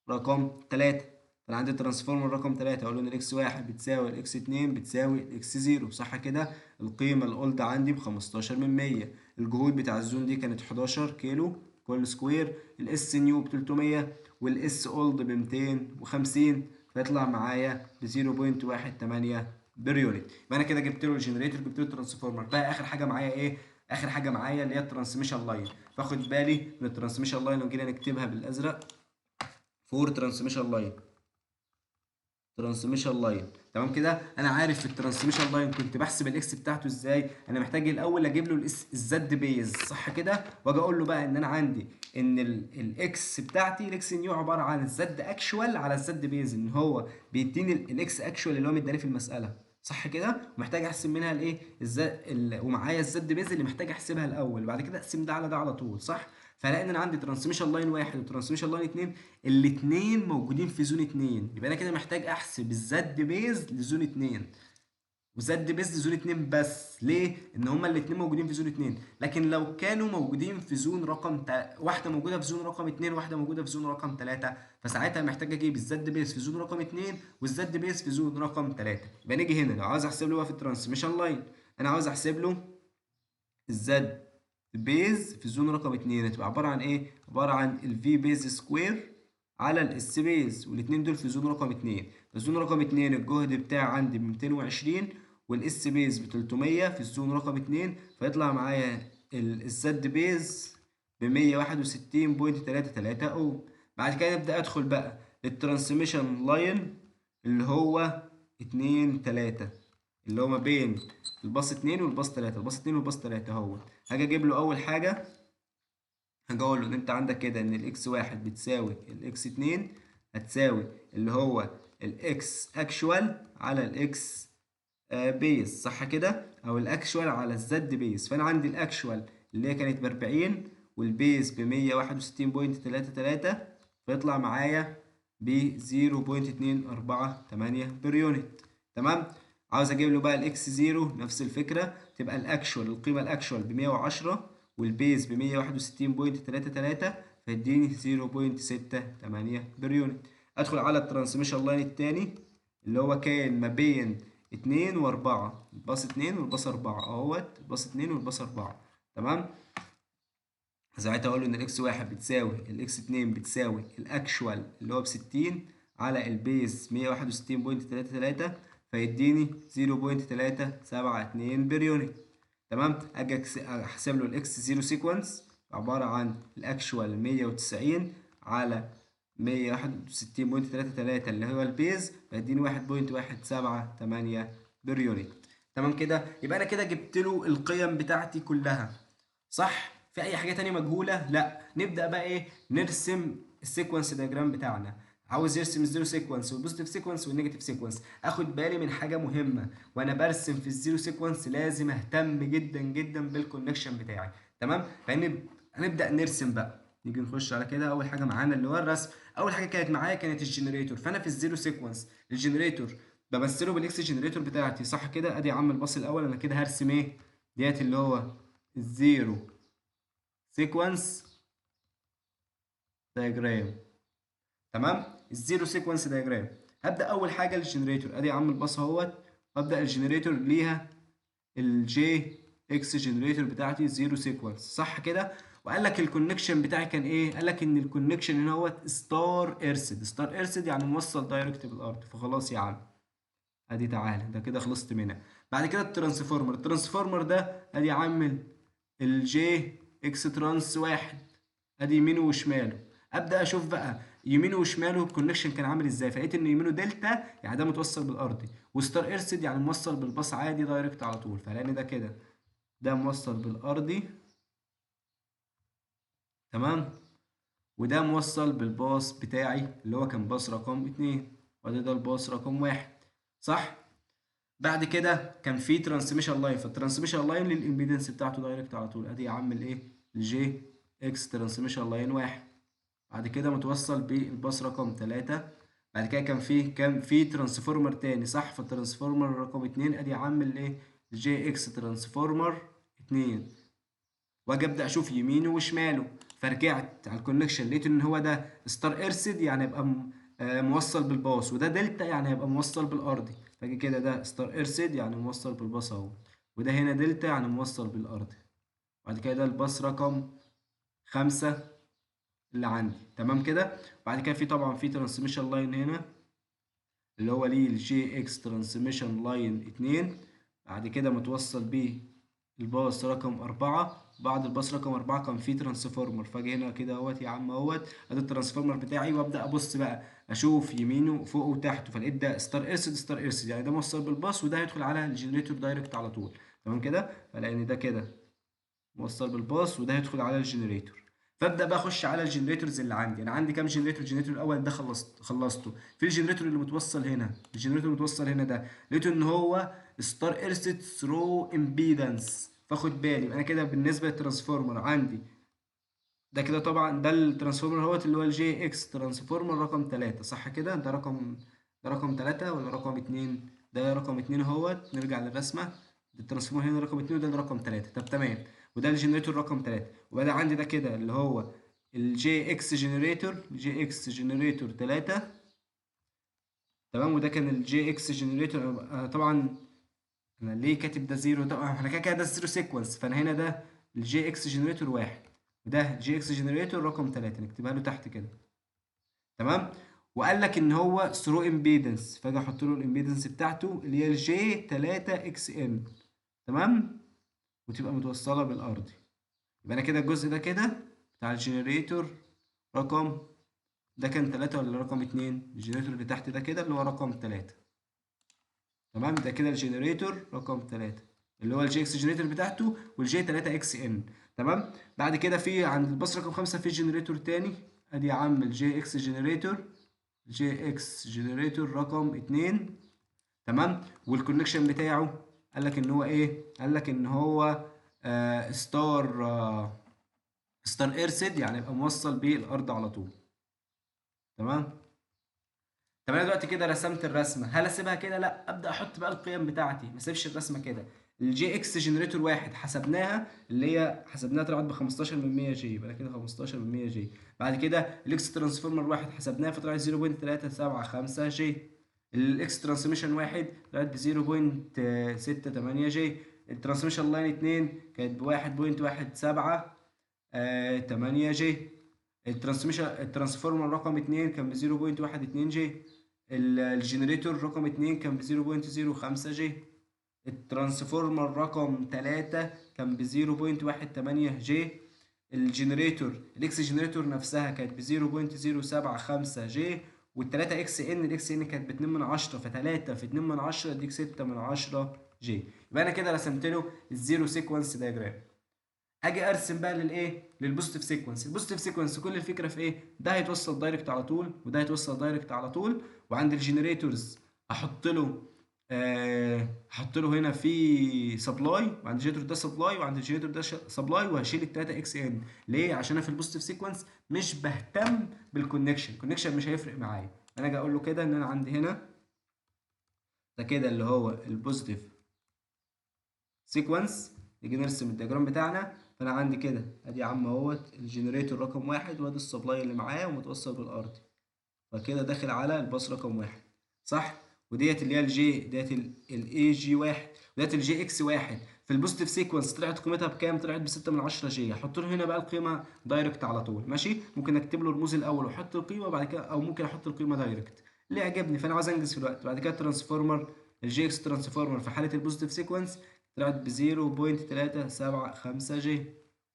رقم 3. فانا عندي ترانسفورمر رقم 3، اقول له ان الاكس واحد بتساوي الاكس 2 بتساوي الاكس 0، صح كده. القيمه الاولد عندي ب 15 من 100. الجهود بتاع الزون دي كانت 11 كيلو كل سكوير، الاس نيو ب 300 والاس اولد ب 250، فيطلع معايا ب 0.18 بير يونت. يبقى انا كده جبت له الجنريتور، جبت له الترانسفورمر. بقى اخر حاجه معايا ايه؟ اخر حاجه معايا اللي هي الترانسميشن لاين. فاخد بالي من الترانسميشن لاين، لو جينا نكتبها بالازرق، فور ترانسميشن لاين، ترانسميشن لاين. تمام كده، انا عارف في الترانسميشن لاين كنت بحسب الاكس بتاعته ازاي. انا محتاج الاول اجيب له الزد بيز، صح كده، واجي اقول له بقى ان انا عندي ان الاكس بتاعتي، الاكس نيو عباره عن الزد اكشوال على الزد بيز، ان هو بيديني الاكس اكشوال اللي هو مداني في المساله، صح كده، ومحتاج احسب منها الايه ومعايا الزد بيز اللي محتاج احسبها الاول، بعد كده اقسم ده على ده على طول، صح. فلاقي ان انا عندي ترانسميشن لاين واحد وترانسميشن لاين اتنين، الاتنين موجودين في زون اتنين، يبقى انا كده محتاج احسب الزد بيز لزون اتنين وزد بيز لزون اتنين. بس ليه؟ ان هما الاتنين موجودين في زون اتنين. لكن لو كانوا موجودين في زون رقم واحده موجوده في زون رقم اتنين، واحده موجوده في زون رقم تلاته، فساعتها محتاج اجيب الزد بيز في زون رقم اتنين والزد بيز في زون رقم تلاته. يبقى نيجي هنا لو عاوز احسب له بقى في الترانسميشن لاين، انا عاوز احسب له الزد بيز في الزون رقم اتنين، هتبقى عبارة عن ايه؟ عبارة عن الفي بيز سكوير على الاس بيز، والاتنين دول في زون رقم اتنين. فالزون رقم اتنين الجهد بتاعي عندي ب 220 والاس بيز ب 300 في الزون رقم اتنين، فيطلع معايا الزد بيز ب 161.33 اوم. بعد كده نبدأ ادخل بقى للترانسميشن لاين اللي هو 2 3، اللي هو ما بين الباص 2 والباص 3، الباص 2 والباص 3 اهو. هاجي اجيب له اول حاجه، هاجي اقول له ان انت عندك كده ان الاكس واحد بتساوي الاكس 2، هتساوي اللي هو الاكس اكشوال على الاكس بيز، صح كده، او الاكشوال على الزد بيز. فانا عندي الاكشوال اللي هي كانت ب 40 والبيز ب 161.33، فيطلع معايا ب 0.248 بير يونت. تمام، عاوز اجيب له بقى الاكس 0، نفس الفكره، تبقى الاكشوال القيمه الاكشوال ب 110 والبيز ب 161.33، فيديني 0.68 بير يونت. ادخل على الترانسميشن لاين التاني اللي هو كان ما بين 2 و4، الباص 2 والباص 4 اهوت، الباص 2 والباص 4. تمام. ساعتها اقول له ان الاكس 1 بتساوي الاكس 2 بتساوي الاكشوال اللي هو ب 60 على البيز 161.33، فيديني 0.372 بير يونت. تمام. اجي احسب له الاكس زيرو سيكونس عباره عن الاكشوال 190 على 161.33 اللي هو البيز، فيديني 1.178 بير يونت. تمام كده. يبقى انا كده جبت له القيم بتاعتي كلها. صح. في اي حاجه تانية مجهوله؟ لا. نبدا بقى ايه؟ نرسم السيكونس دياجرام بتاعنا. عاوز يرسم الزيرو سيكونس والبوزيتيف سيكونس والنيجاتيف سيكونس. اخد بالي من حاجه مهمه وانا برسم في الزيرو سيكونس، لازم اهتم جدا جدا بالكونكشن بتاعي. تمام. هنبدا نرسم بقى. نيجي نخش على كده. اول حاجه معانا اللي هو الرسم. اول حاجه كانت معايا كانت الجنريتور. فانا في الزيرو سيكونس الجنريتور بمثله بالاكس جنريتور بتاعتي. صح كده. ادي يا عم الباص الاول. انا كده هرسم ايه؟ ديت اللي هو الزيرو سيكونس دايجرام. تمام. الزيرو سيكونس دايجرام. هبدا اول حاجه الجنريتور. ادي يا عم الباص اهوت. وابدا الجنريتور ليها الجي اكس جنريتور بتاعتي زيرو سيكونس. صح كده. وقال لك الكونكشن بتاعي كان ايه؟ قال لك ان الكونكشن هنا هو ستار ارسد. ستار ارسد يعني موصل دايركت بالارض. فخلاص يا عم. ادي تعالى ده كده خلصت منها. بعد كده الترانسفورمر. الترانسفورمر ده ادي عامل الجي اكس ترانس واحد. ادي يمينه وشماله. ابدا اشوف بقى يمينه وشماله الكونكشن كان عامل ازاي. فلقيت ان يمينه دلتا يعني ده متوصل بالارضي، وستار ارسد يعني موصل بالباص عادي دايركت على طول. فلان ده كده ده موصل بالارضي. تمام. وده موصل بالباص بتاعي اللي هو كان باص رقم 2. وده ده الباص رقم 1. صح. بعد كده كان في ترانسميشن لاين. فالترانسميشن لاين للامبيدنس بتاعته دايركت على طول. ادي عامل ايه؟ الجي اكس ترانسميشن لاين 1. بعد كده متوصل بالباص رقم 3. بعد كده كان في ترانسفورمر تاني. صح. فالترانسفورمر رقم 2 ادي عامل ايه؟ الجي اكس ترانسفورمر 2. واجي ابدا اشوف يمينه وشماله. فرجعت على الكونكشن لقيت ان هو ده ستار ارسد يعني يبقى موصل بالباص، وده دلتا يعني هيبقى موصل بالارضي. فاجي كده ده ستار ارسد يعني موصل بالباص اهو، وده هنا دلتا يعني موصل بالارضي. بعد كده ده الباص رقم 5 اللي عندي. تمام كده. بعد كده في طبعا في ترانسميشن لاين هنا اللي هو ليه الجي اكس ترانسميشن لاين 2. بعد كده متوصل بيه الباص رقم 4. بعد الباص رقم 4 كان فيه ترانسفورمر. فاجي هنا كده اهوت يا عم اهوت ادي الترانسفورمر بتاعي، وابدا ابص بقى اشوف يمينه فوق وتحته. فلقيت ده ستار ارسد ستار ارسد يعني ده موصل بالباص، وده هيدخل على الجنريتور دايركت على طول. تمام كده. فلان ده كده موصل بالباص وده هيدخل على الجنريتور. فابدا بقى اخش على الجنريتورز اللي عندي. انا عندي كام جنريتور؟ الجنريتور الاول ده خلصته. في الجنريتور اللي متوصل هنا، الجنريتور المتوصل هنا ده لقيته ان هو ستار ارست ثرو امبيدنس. فاخد بالي انا كده بالنسبه للترانسفورمر عندي ده كده طبعا ده الترانسفورمر اهوت اللي هو الجي اكس ترانسفورمر رقم 3. صح كده. ده رقم 3 ولا رقم 2؟ ده رقم 2 اهوت. نرجع للرسمه. ده الترانسفورمر هنا رقم 2 وده رقم 3. طب تمام. وده الجنريتور رقم 3. وبعدين عندي ده كده اللي هو الجي اكس جنريتور 3. تمام. وده كان الجي اكس جنريتور. طبعا انا ليه كاتب ده زيرو؟ طبعا احنا كده كده ده زيرو سيكونس. فانا هنا ده الجي اكس جنريتور 1 وده جي اكس جنريتور رقم 3. نكتبها له تحت كده. تمام. وقال لك ان هو ثرو امبيدنس. فاجي احط له الامبيدنس بتاعته اللي هي الجي 3 اكس ام. تمام. وتبقى متوصله بالارضي. يبقى انا كده الجزء ده كده بتاع الجنريتور رقم ده كان 3 ولا رقم 2؟ الجنريتور اللي تحت ده كده اللي هو رقم 3. تمام. ده كده الجنريتور رقم 3 اللي هو الجي اكس جنريتور بتاعته والجي 3 اكس ان. تمام. بعد كده في عند الباص رقم 5 في جنريتور تاني. ادي يا عم الجي اكس جنريتور رقم 2. تمام. والكونكشن بتاعه قال لك ان هو ايه؟ قال لك ان هو ستار ارسد يعني يبقى موصل بالارض على طول. تمام. طب انا دلوقتي كده رسمت الرسمه. هل اسيبها كده؟ لا. ابدا احط بقى القيم بتاعتي. ما اسيبش الرسمه كده. الجي اكس جنريتور 1 حسبناها اللي هي حسبناها طلعت ب 15 من 100 جي. يبقى كده 15 من 100 جي. بعد كده الاكس ترانسفورمر 1 حسبناها فطلعت 0.375 جي. الاكس ترانسميشن 1 طلعت ب 0.68 جي. الترانسميشن لاين 2 كانت ب 1.178 جي. الترانسفورمر رقم 2 كان ب 0.12 جي. الجنريتور رقم 2 كان ب 0.05 جي. الترانسفورمر رقم 3 كان ب 0.18 جي. الجنريتور الاكس جنريتور نفسها كانت ب 0.075 جي. والتلاتة اكس ان، الاكس ان كانت ب 2 من 10، فتلاتة في 2 من 10 يديك 6 من 10 جي. يبقى انا كده رسمت له الزيرو سيكونس دايجرام. اجي ارسم بقى للايه، للبوزيتيف سيكونس. البوزيتيف سيكونس كل الفكره في ايه، ده هيتوصل دايركت على طول وده هيتوصل دايركت على طول. وعند الجنريتورز احط له هنا في سبلاي، وعند الجنريتور ده سبلاي وعند الجنريتور ده سبلاي، وهشيل التلاته اكس ان. ليه؟ عشان انا في البوزيتيف سيكونس مش بهتم بالكونكشن، الكونكشن مش هيفرق معايا. انا اجي اقول له كده ان انا عندي هنا ده كده اللي هو البوزيتيف سيكونس. نيجي نرسم الدياجرام بتاعنا. فانا عندي كده ادي يا عم اهوت الجنريتور رقم 1 وادي السبلاي اللي معاه ومتوصل بالارض، فكده داخل على الباص رقم 1 صح. وديت اللي هي الجي، ديت الاي جي 1، وديت الجي اكس 1. في البوزيتيف سيكونس طلعت قيمتها بكام؟ طلعت ب 6 من 10 جي. هحط له هنا بقى القيمه دايركت على طول، ماشي. ممكن اكتب له رموز الاول واحط القيمه بعد كده، او ممكن احط القيمه دايركت اللي يعجبني، فانا عاوز انجز في الوقت. بعد كده الترانسفورمر الجي اكس ترانسفورمر في حاله البوزيتيف سيكونس طلعت ب 0.375 جي.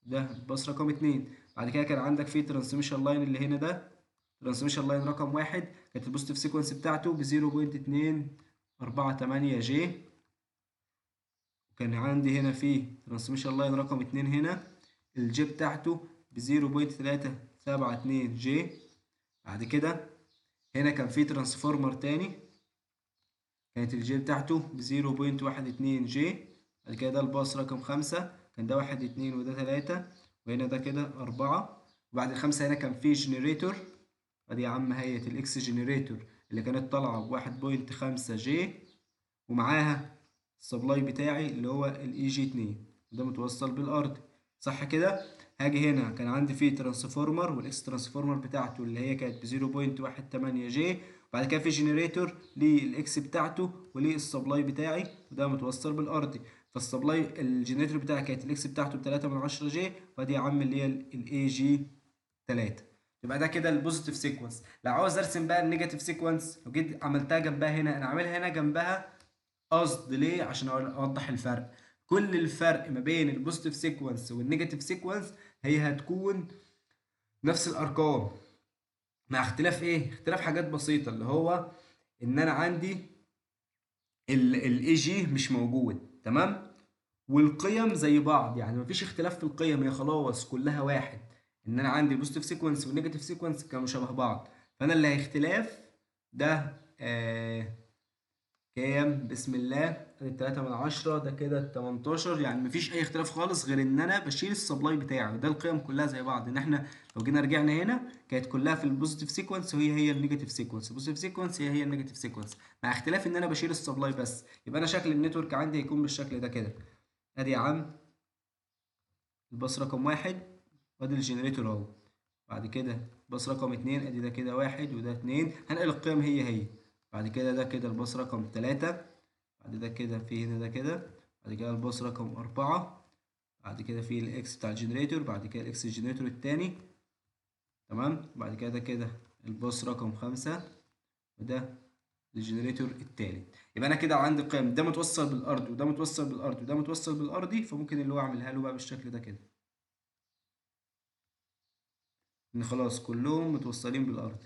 ده الباص رقم 2. بعد كده كان عندك في ترانسميشن لاين اللي هنا ده، ترانسميشن لاين رقم 1 كانت البوزيتيف سيكونس بتاعته ب 0.248 جي. وكان عندي هنا في ترانسميشن لاين رقم 2 هنا الجي بتاعته ب 0.372 جي. بعد كده هنا كان في ترانسفورمر تاني كانت الجي بتاعته ب 0.12 جي. بعد كده ده الباص رقم 5 كان ده 1 2 وده 3، وهنا ده كده 4. وبعد الخمسة هنا كان في جنريتور، ادي يا عم هيت الاكس جنريتور اللي كانت طالعه ب 1.5 جي، ومعاها السبلاي بتاعي اللي هو الاي جي 2 ده متوصل بالارض صح كده. هاجي هنا كان عندي فيه ترانسفورمر والاكس ترانسفورمر بتاعته اللي هي كانت ب 0.18 جي. وبعد كده في جنريتور للاكس بتاعته وللسبلاي بتاعي وده متوصل بالارض. فالسبلاي الجنريتور بتاعي كانت الاكس بتاعته ب 3 من 10 جي، وادي يا عم اللي هي الاي جي 3. يبقى ده كده البوزيتيف سيكونس. لو عاوز ارسم بقى النيجاتيف سيكونس، لو جيت عملتها جنبها هنا، انا عاملها هنا جنبها قصد ليه؟ عشان اوضح الفرق. كل الفرق ما بين البوزيتيف سيكونس والنيجاتيف سيكونس هي هتكون نفس الارقام، مع اختلاف ايه؟ اختلاف حاجات بسيطه، اللي هو ان انا عندي الاي جي مش موجود، تمام. والقيم زي بعض، يعني مفيش اختلاف في القيم، هي خلاص كلها واحد. ان انا عندي البوزيتيف سيكونس والنيجاتيف سيكونس كانوا شبه بعض. فانا اللي هيختلاف ده كام؟ بسم الله، ادي 3 من 10 ده كده 18. يعني مفيش اي اختلاف خالص غير ان انا بشيل السبلاي بتاعي. ده القيم كلها زي بعض. ان احنا لو جينا رجعنا هنا كانت كلها في البوزيتيف سيكونس وهي هي النيجاتيف سيكونس، البوزيتيف سيكونس هي هي النيجاتيف سيكونس، مع اختلاف ان انا بشيل السبلاي بس. يبقى انا شكل النتورك عندي هيكون بالشكل ده كده. ادي يا عم الباص رقم 1 وادي الجنريتور اهو. بعد كده باص رقم 2 ادي ده كده 1 وده 2، هنقل القيم هي هي. بعد كده ده كده الباص رقم 3، بعد ده كده في هنا ده كده. بعد كده الباص رقم 4، بعد كده في الاكس بتاع الجنريتور، بعد كده الاكس الجنريتور التاني، تمام. بعد كده ده كده الباص رقم 5، وده الجنريتور التالت. يبقى انا كده عندي قيم، ده متوصل بالارض وده متوصل بالارض وده متوصل بالارضي، فممكن اللي هو اعملها له بقى بالشكل ده كده، ان خلاص كلهم متوصلين بالارض.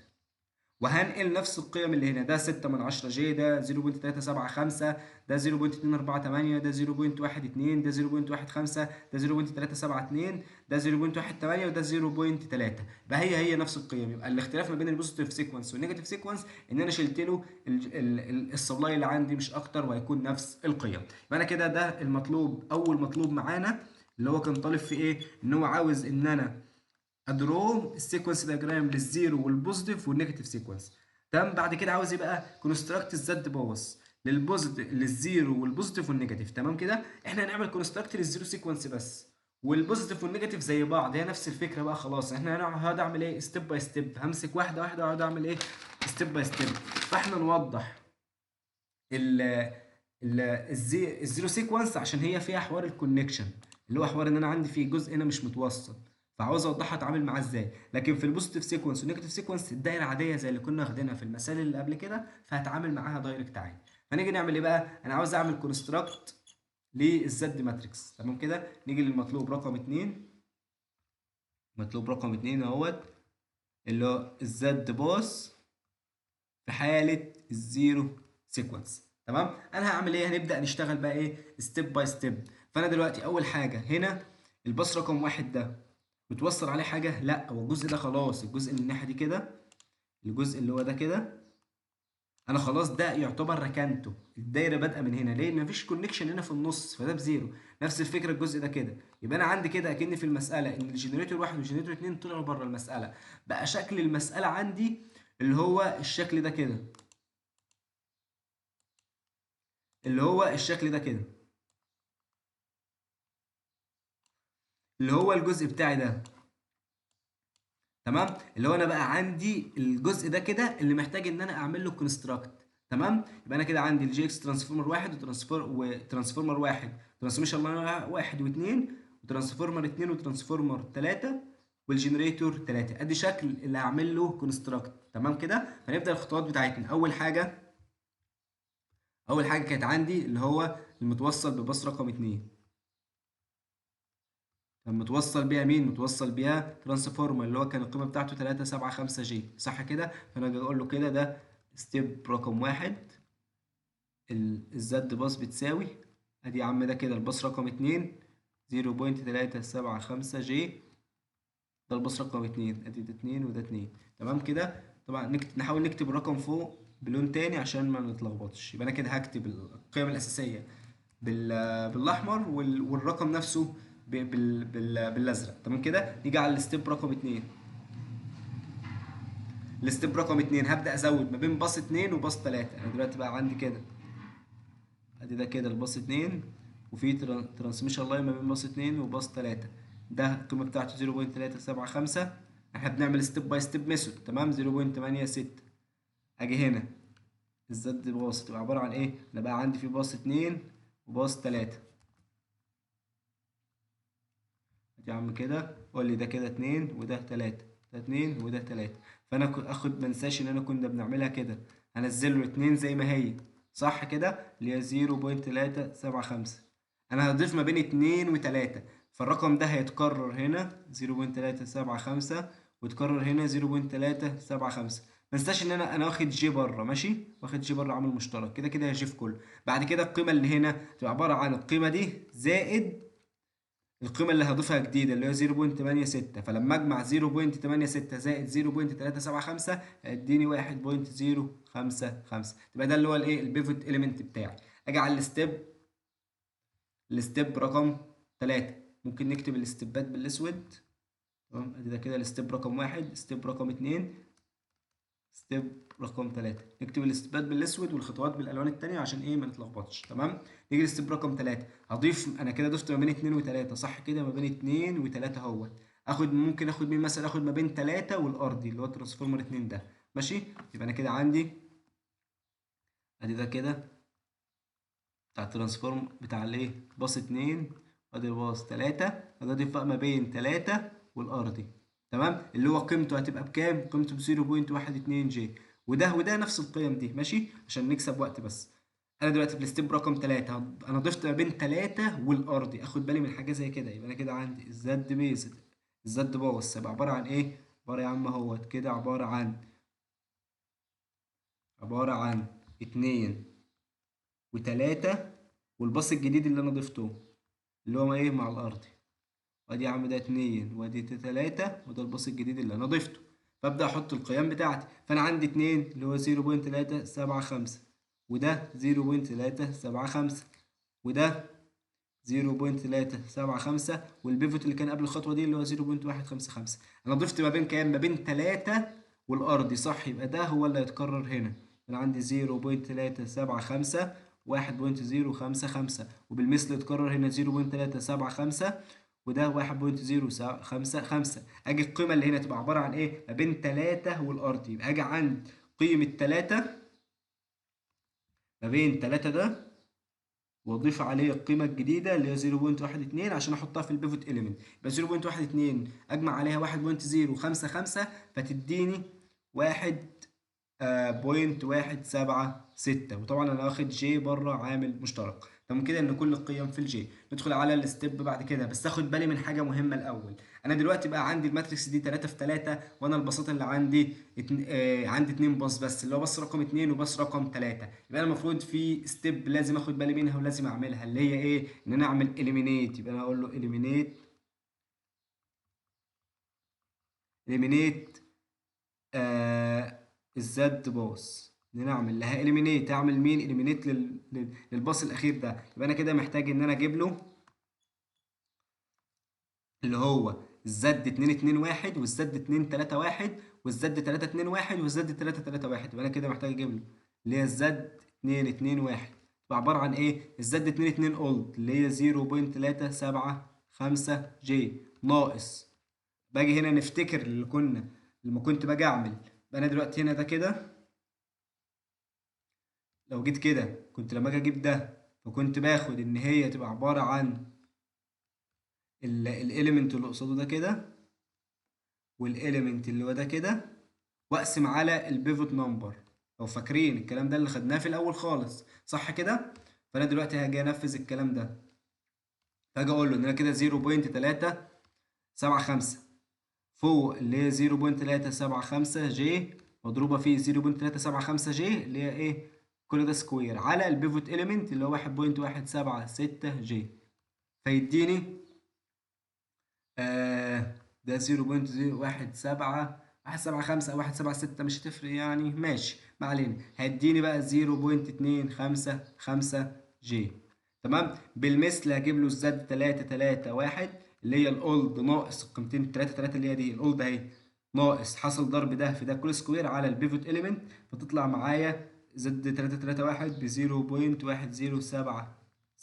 وهنقل نفس القيم اللي هنا، ده 6 من 10 جي، ده 0.375، ده 0.248، ده 0.12، ده 0.15، ده 0.372، ده 0.18 وده 0.3. يبقى هي هي نفس القيم. يبقى الاختلاف ما بين البوزيتيف سيكونس والنيجاتيف سيكونس ان انا شلت له السبلاي اللي عندي مش اكتر، وهيكون نفس القيم. يبقى انا كده ده المطلوب، اول مطلوب معانا اللي هو كان طالب في ايه، ان هو عاوز ان انا ادرو السيكونس دياجرام للزيرو والبوزيتيف والنيجاتيف سيكونس. تمام. بعد كده عاوز ايه بقى؟ كونستراكت الزد باوس للبوزيتيف للزيرو والبوزيتيف والنيجاتيف. تمام كده احنا هنعمل كونستراكت للزيرو سيكونس بس، والبوزيتيف والنيجاتيف زي بعض، هي نفس الفكره بقى. خلاص احنا هقعد اعمل ايه؟ ستيب باي ستيب، همسك واحده واحده واقعد اعمل ايه؟ ستيب باي ستيب. فاحنا نوضح ال الزيرو سيكونس عشان هي فيها حوار الكونكشن، اللي هو حوار ان انا عندي فيه جزء هنا مش متوصل، فعاوز اوضحها اتعامل معاه ازاي. لكن في البوزيتيف سيكونس والنيجاتيف سيكونس الدايره عاديه زي اللي كنا واخدينها في المثال اللي قبل كده، فهتعامل معاها دايركت عادي. فنيجي نعمل ايه بقى؟ انا عاوز اعمل كونستراكت للزد ماتريكس، تمام كده. نيجي للمطلوب رقم 2. مطلوب رقم 2 اهوت، اللي هو الزد باص في حاله الزيرو سيكونس. تمام. انا هعمل ايه؟ هنبدا نشتغل بقى ايه ستيب باي ستيب. فانا دلوقتي اول حاجه هنا الباص رقم 1 ده بتوصل عليه حاجه؟ لا، هو الجزء ده خلاص، الجزء اللي الناحيه دي كده، الجزء اللي هو ده كده، انا خلاص ده يعتبر ركنته. الدايره بادئه من هنا، ليه؟ مفيش كونكشن هنا في النص، فده بزيرو. نفس الفكره الجزء ده كده. يبقى انا عندي كده اكن في المساله ان الجنريتور 1 والجنريتور 2 طلعوا بره المساله. بقى شكل المساله عندي اللي هو الشكل ده كده، اللي هو الشكل ده كده، اللي هو الجزء بتاعي ده. تمام. اللي هو انا بقى عندي الجزء ده كده اللي محتاج ان انا اعمل له كونستراكت. تمام. يبقى انا كده عندي الجي اكس ترانسفورمر واحد وترانسفورمر واحد، ترانسميشن لاين واحد واثنين، وترانسفورمر اتنين، وترانسفورمر تلاته، والجنريتور تلاته. ادي شكل اللي هعمل له كونستراكت. تمام كده. فنبدا الخطوات بتاعتنا. اول حاجه كانت عندي اللي هو المتوصل بباص رقم اتنين. كان متوصل بيها مين؟ متوصل بيها ترانسفورمر اللي هو كان القيمه بتاعته 375 جي، صح كده؟ فانا اجي اقول له كده ده ستيب رقم واحد، الزد باص بتساوي، ادي يا عم ده كده الباص رقم اتنين 0.375 جي، ده الباص رقم اتنين، ادي ده اتنين وده اتنين. تمام كده. طبعا نحاول نكتب الرقم فوق بلون تاني عشان ما نتلخبطش. يبقى انا كده هكتب القيم الاساسيه بالاحمر، والرقم نفسه بالازرق. تمام كده. نيجي على الستيب رقم اتنين. الستيب رقم اتنين هبدا ازود ما بين باص اتنين وباص تلاته. انا دلوقتي بقى عندي كده، ادي ده كده الباص اتنين، وفي ترانسميشن لاين ما بين باص اتنين وباص تلاته، ده القيمه بتاعته 0.375. احنا بنعمل ستيب باي ستيب ميثود. تمام. 0.86. اجي هنا الزد باص تبقى عباره عن ايه؟ انا بقى عندي في باص اتنين وباص تلاته. يا عم كده قول لي ده كده اتنين وده تلاتة، ده اتنين وده تلاتة. فانا اخد منساش ان انا كنا بنعملها كده، هنزل له اتنين زي ما هي، صح كده، اللي هي 0.375. انا هضيف ما بين اتنين وتلاتة، فالرقم ده هيتكرر هنا 0.375، ويتكرر هنا 0.375. منساش ان انا واخد جي بره، ماشي، واخد جي بره عامل مشترك، كده كده هي جي في كله. بعد كده القيمه اللي هنا تبقى عباره عن القيمه دي زائد القيمة اللي هضيفها جديدة اللي هي 0.86. فلما اجمع 0.86 زائد 0.375 هيديني 1.055. تبقى ده اللي هو الايه البيفوت اليمنت بتاعي. اجي على الستيب رقم 3. ممكن نكتب الستيبات بالاسود. تمام. ادي ده كده الستيب رقم واحد، ستيب رقم اتنين، ستيب رقم 3. نكتب الاستبات بالاسود والخطوات بالالوان التانية عشان ايه ما نتلخبطش. تمام. نيجي لستيب رقم 3. هضيف انا كده ضفت ما بين 2 و3، صح كده، ما بين 2 و3 اهوت. ممكن اخد مين مثلا؟ اخد ما بين 3 والارضي اللي هو ترانسفورمر 2 ده، ماشي. يبقى انا كده عندي ادي ده كده بتاع الترانسفورم بتاع الايه باص 2، وادي باص 3. ده اضيف بقى ما بين 3 والارضي. تمام. اللي هو قيمته هتبقى بكام؟ قيمته ب 0.12 جي. وده نفس القيم دي، ماشي، عشان نكسب وقت بس. انا دلوقتي في الستيب رقم 3 انا ضفت ما بين 3 والارضي، اخد بالي من حاجه زي كده. يبقى انا كده عندي الزد بيز، الزد باص يبقى عباره عن ايه؟ عباره يا عم اهوت كده عباره عن 2 و3، والباص الجديد اللي انا ضفته اللي هو ايه مع الارضي. وادي يا عم ده اتنين، وادي ده تلاتة، وده الباص الجديد اللي انا ضفته. فابدا احط القيم بتاعتي. فانا عندي اتنين اللي هو 0.375، وده 0.375، وده 0.375، والبيفوت اللي كان قبل الخطوه دي اللي هو 0.155. انا ضفت ما بين كام؟ ما بين 3 والارضي، صح. يبقى ده هو اللي هيتكرر هنا. انا عندي 0.375 1.055، وبالمثل يتكرر هنا 0.375، وده 1.055. اجي القيمه اللي هنا تبقى عباره عن ايه؟ ما بين 3 والارضي. يبقى اجي عند قيمه 3 ما بين 3 ده واضيف عليه القيمه الجديده اللي هي 0.12 عشان احطها في البيفوت اليمنت. يبقى 0.12 اجمع عليها 1.055 فتديني 1.176. وطبعا انا واخد جي بره عامل مشترك. تمام كده ان كل القيم في الجي. ندخل على الستيب بعد كده، بس اخد بالي من حاجه مهمه الاول. انا دلوقتي بقى عندي الماتريكس دي 3 في 3، وانا البساطه اللي عندي عندي 2 باص بس، اللي هو باص رقم 2 وباص رقم 3. يبقى انا المفروض في ستيب لازم اخد بالي منها ولازم اعملها، اللي هي ايه؟ ان انا اعمل اليمينيت. يبقى انا اقول له اليمينيت الزد باص. ان انا اعمل لها اليمينيت، اعمل مين؟ اليمينيت للباص الاخير ده. يبقى انا كده محتاج ان انا اجيب له اللي هو الزد 2 2 1 والزد 2 3 1 والزد 3 2 1 والزد 3 3 1. يبقى انا كده محتاج اجيب له اللي هي الزد 2 2 1. تبقى عباره عن ايه؟ الزد 2 2 اولد اللي هي 0.375 جي ناقص. باجي هنا نفتكر اللي كنا لما كنت باجي اعمل. يبقى انا دلوقتي هنا ده كده، لو جيت كده كنت لما اجي اجيب ده فكنت باخد ان هي تبقى عباره عن الاليمنت اللي قصاده ده كده والاليمنت اللي هو ده كده، واقسم على البيفوت نمبر. لو فاكرين الكلام ده اللي خدناه في الاول خالص، صح كده؟ فانا دلوقتي هاجي انفذ الكلام ده، فاجي اقول له ان انا كده 0.375 فوق اللي هي 0.375 جي مضروبه في 0.375 جي اللي هي ايه؟ كل ده سكوير على البيفوت اليمنت اللي هو 1.176 جي، فيديني ده 0.0175 او 176 مش هتفرق يعني، ماشي ما علينا. هيديني بقى 0.255 جي. تمام. بالمثل هجيب له الزد 3 3 1 اللي هي الاولد ناقص القيمتين 3 3 اللي هي دي الاولد اهي، ناقص حصل ضرب ده في ده كل سكوير على البيفوت اليمنت، فتطلع معايا زد 3 3 1 ب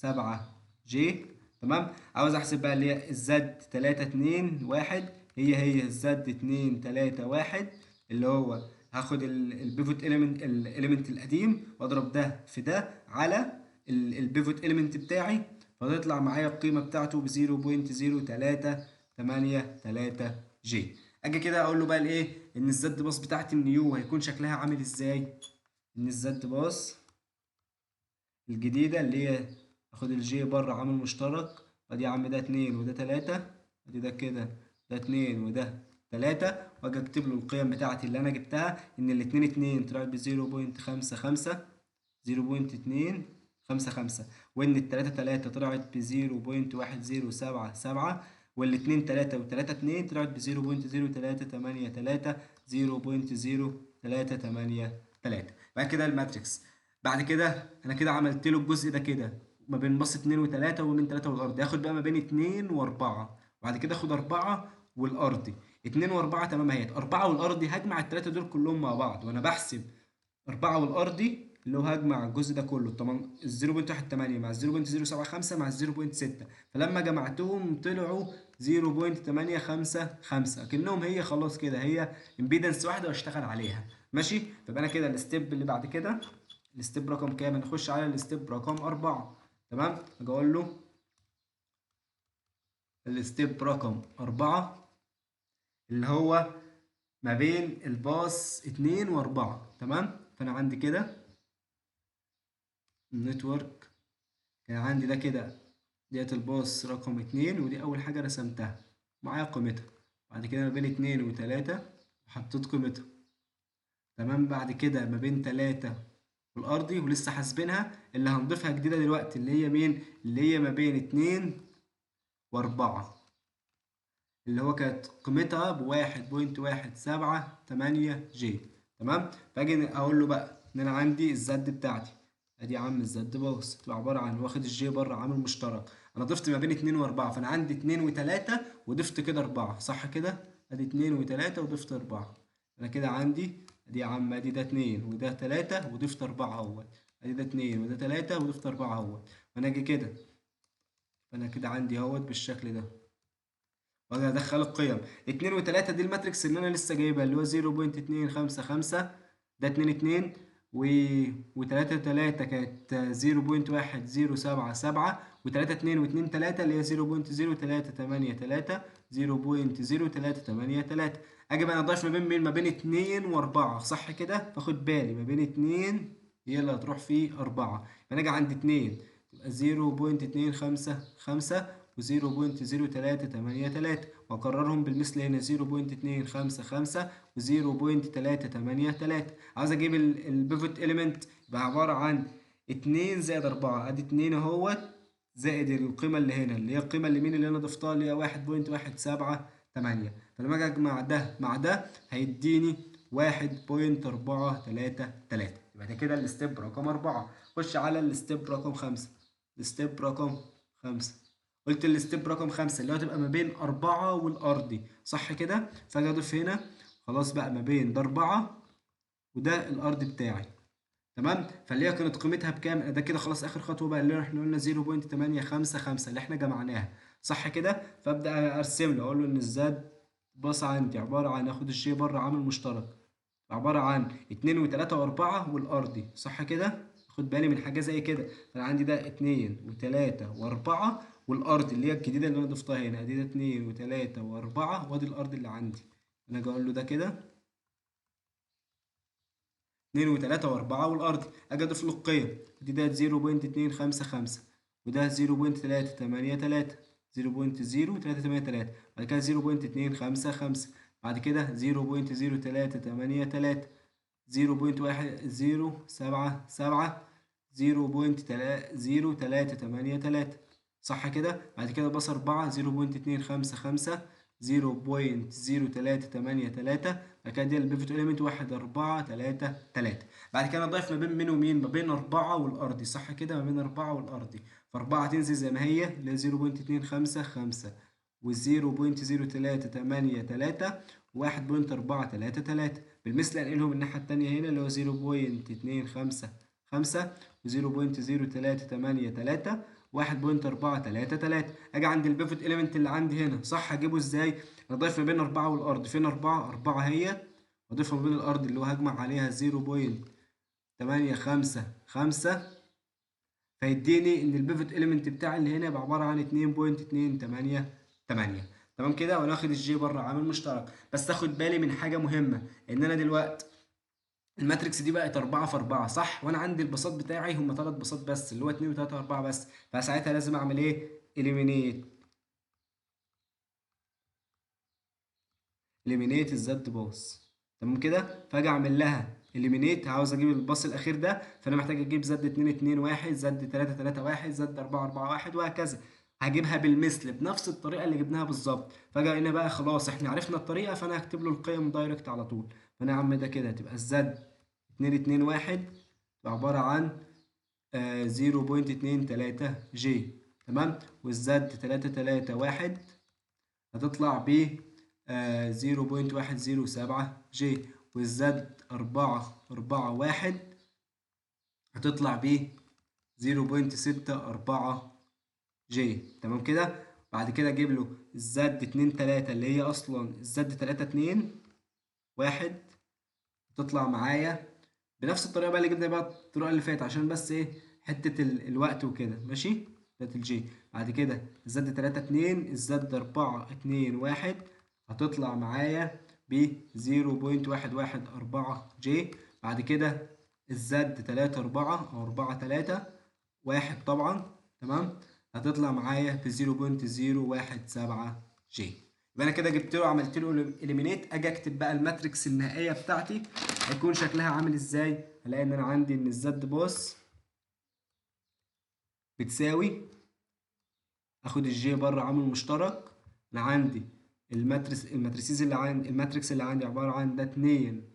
0.1077 جي. تمام. عاوز احسب بقى اللي هي الزد 3 2 1 هي الزد 2 3 1 اللي هو هاخد البيفوت اليمنت القديم واضرب ده في ده على البيفوت اليمنت بتاعي، فهتطلع معايا القيمه بتاعته ب 0.0383 جي. اجي كده اقول له بقى الايه؟ ان الزد باص بتاعتي النيو هيكون شكلها عامل ازاي؟ ان الزد باص الجديده اللي هي اخد الجي بره عامل مشترك، ادي يا عم ده 2 وده 3، ادي ده كده ده 2 وده 3، واجي اكتب له القيم بتاعتي اللي انا جبتها ان الاتنين 2 طلعت ب 0.55 0.255، وان التلاتة 3 طلعت ب 0.1077، والاتنين 3 والتلاتة 2 طلعت ب 0.0383 0.0383. بعد كده الماتريكس. بعد كده انا كده عملت له الجزء ده كده ما بين باص 2 و3 ومن 3 والارض، هاخد بقى ما بين 2 و4، وبعد كده اخد 4 والارضي. 2 و4 تمام اهيت، 4 والارضي هجمع الثلاثه دول كلهم مع بعض وانا بحسب 4 والارضي اللي هو هجمع الجزء ده كله 0.18 مع 0.075 مع 0.6، فلما جمعتهم طلعوا 0.855 اكنهم هي خلاص كده هي امبيدنس واحده واشتغل عليها. ماشي. فيبقى انا كده الستيب اللي بعد كده الستيب رقم كام؟ هنخش على الستيب رقم 4. تمام. اجي اقول له الستيب رقم 4 اللي هو ما بين الباص 2 و4. تمام. فانا عندي كده النتورك كان عندي ده كده ديت الباص رقم 2، ودي اول حاجه رسمتها معايا قيمتها. بعد كده ما بين 2 و3 حطيت قيمتها. تمام. بعد كده ما بين 3 والارضي ولسه حاسبينها، اللي هنضيفها جديده دلوقتي اللي هي مين؟ اللي هي ما بين 2 و4 اللي هو كانت قيمتها ب 1.178 جي. تمام. فاجي اقول له بقى ان انا عندي الزد بتاعتي، ادي يا عم الزد باص تبقى عباره عن واخد الجي بره عامل مشترك. انا ضفت ما بين 2 و4، فانا عندي 2 و3 وضفت كده 4، صح كده؟ ادي 2 و3 وضفت 4. انا كده عندي ادي يا عم ادي ده 2 وده 3 وضفت 4 اهوت، ادي ده 2 وده 3 وضفت 4 اهوت. فانا اجي كده، فانا كده عندي اهوت بالشكل ده، وانا ادخل القيم 2 و3 دي الماتريكس اللي انا لسه جايبها اللي هو 0.255 ده 2 2 وتلاتة تلاتة كانت 0.1077، وتلاتة اتنين واتنين تلاتة اللي هي 0.0383، 0.0383. اجي بقى اضيف ما بين مين؟ ما بين اتنين واربعة، صح كده؟ فاخد بالي ما بين اتنين هي اللي هتروح في اربعة، فانا اجي عند اتنين تبقى 0.255 و0.0383، واكررهم بالمثل هنا 0.255 و0.383. عاوز اجيب البيفوت اليمنت، يبقى عبارة عن 2 زائد 4، ادي 2 اهوت، زائد القيمة اللي هنا اللي هي القيمة اللي مين اللي انا ضفتها اللي هي 1.178. فلما اجي اجمع ده مع ده هيديني 1.433. يبقى ده كده الستيب رقم 4. خش على الستيب رقم 5. الستيب رقم 5، قلت الستيب رقم 5 اللي هو تبقى ما بين 4 والأرضي، صح كده؟ فاجي اضيف هنا خلاص بقى ما بين ده 4 وده الأرض بتاعي، تمام؟ فاللي هي كانت قيمتها بكام؟ ده كده خلاص آخر خطوة بقى اللي احنا قلنا 0.855 اللي احنا جمعناها، صح كده؟ فأبدأ أرسم له أقول له إن الزاد باص عندي عبارة عن آخد الشيء بره عامل مشترك، عبارة عن 2 و3 و4 والأرضي، صح كده؟ خد بالي من حاجة زي كده، فأنا عندي ده 2 و3 و4 والأرض اللي هي الجديدة اللي أنا ضفتها هنا، أدي ده 2 و3 و4 وأدي الأرض اللي عندي. أنا أجي أقول له ده كده 2 و3 و4 والأرض، أجي أضيف له القيم، أدي ده 0.255 وده 0.383، 0.0383، بعد كده 0.255، بعد كده 0.0383، 0.1077، 0.0383، صح كده؟ بعد كده باص 4 0.255، 0.0383، بعد كده دي البيفوت إليمنت 1.433. بعد كده أضيف ما بين مين ومين؟ ما بين 4 والأرضي، صح كده؟ ما بين 4 والأرضي، فأربعة هتنزل زي ما هي اللي هي 0.255 و0.0383 و1.433. بالمثل انقلهم الناحية التانية هنا اللي هو 0.255 و0.0383 1.433. اجي عند البيفوت اليمنت اللي عندي هنا، صح هجيبه ازاي؟ اضيف ما بين 4 والارض، فين 4؟ 4 هي، واضيفها ما بين الارض اللي هو هجمع عليها 0.855، فيديني ان البيفوت اليمنت بتاعي اللي هنا يبقى عباره عن 2.288. تمام كده؟ وانا واخد الجي بره عامل مشترك. بس اخد بالي من حاجه مهمه، ان انا دلوقتي الماتريكس دي بقت 4 في 4، صح؟ وانا عندي البساط بتاعي هم 3 بساط بس اللي هو 2 و3 و4 بس، فساعتها لازم اعمل ايه؟ اليمينيت الزد باص، تمام كده؟ فاجي اعمل لها اليمينيت، عاوز اجيب الباص الاخير ده، فانا محتاج اجيب زد 2 2 1 زد 3 3 1 زد 4 4 1 وهكذا. هجيبها بالمثل بنفس الطريقه اللي جبناها بالظبط. فاجي هنا بقى خلاص احنا عرفنا الطريقه، فانا هكتب له القيم دايركت على طول. فانا يا عم ده كده هتبقى الزد 2 2 1 عباره عن 0.23 جي، تمام؟ والزد 3 3 1 هتطلع ب 0.107 جي، والزد 4 4 1 هتطلع ب 0.64 جي، تمام كده؟ بعد كده اجيب له الزد 2 3 اللي هي اصلا الزد 3 2 1 تطلع معايا بنفس الطريقه بقى اللي جبنا بقى الطريقه اللي فاتت، عشان بس ايه حته الوقت وكده، ماشي؟ ده الجي. بعد كده الزد 3 2 الزد 4 2 1 هتطلع معايا ب 0.114 جي. بعد كده الزد 3 4 او 4 3 1 طبعا، تمام؟ هتطلع معايا ب 0.017 جي. يبقى انا كده جبت له عملت له اليمينيت. اجي اكتب بقى الماتريكس النهائيه بتاعتي هيكون شكلها عامل ازاي؟ هلاقي ان انا عندي ان الزد باص بتساوي، اخد الجي بره عامل مشترك، انا عندي الماتريسيز اللي عندي الماتريكس اللي عندي عباره عن ده 2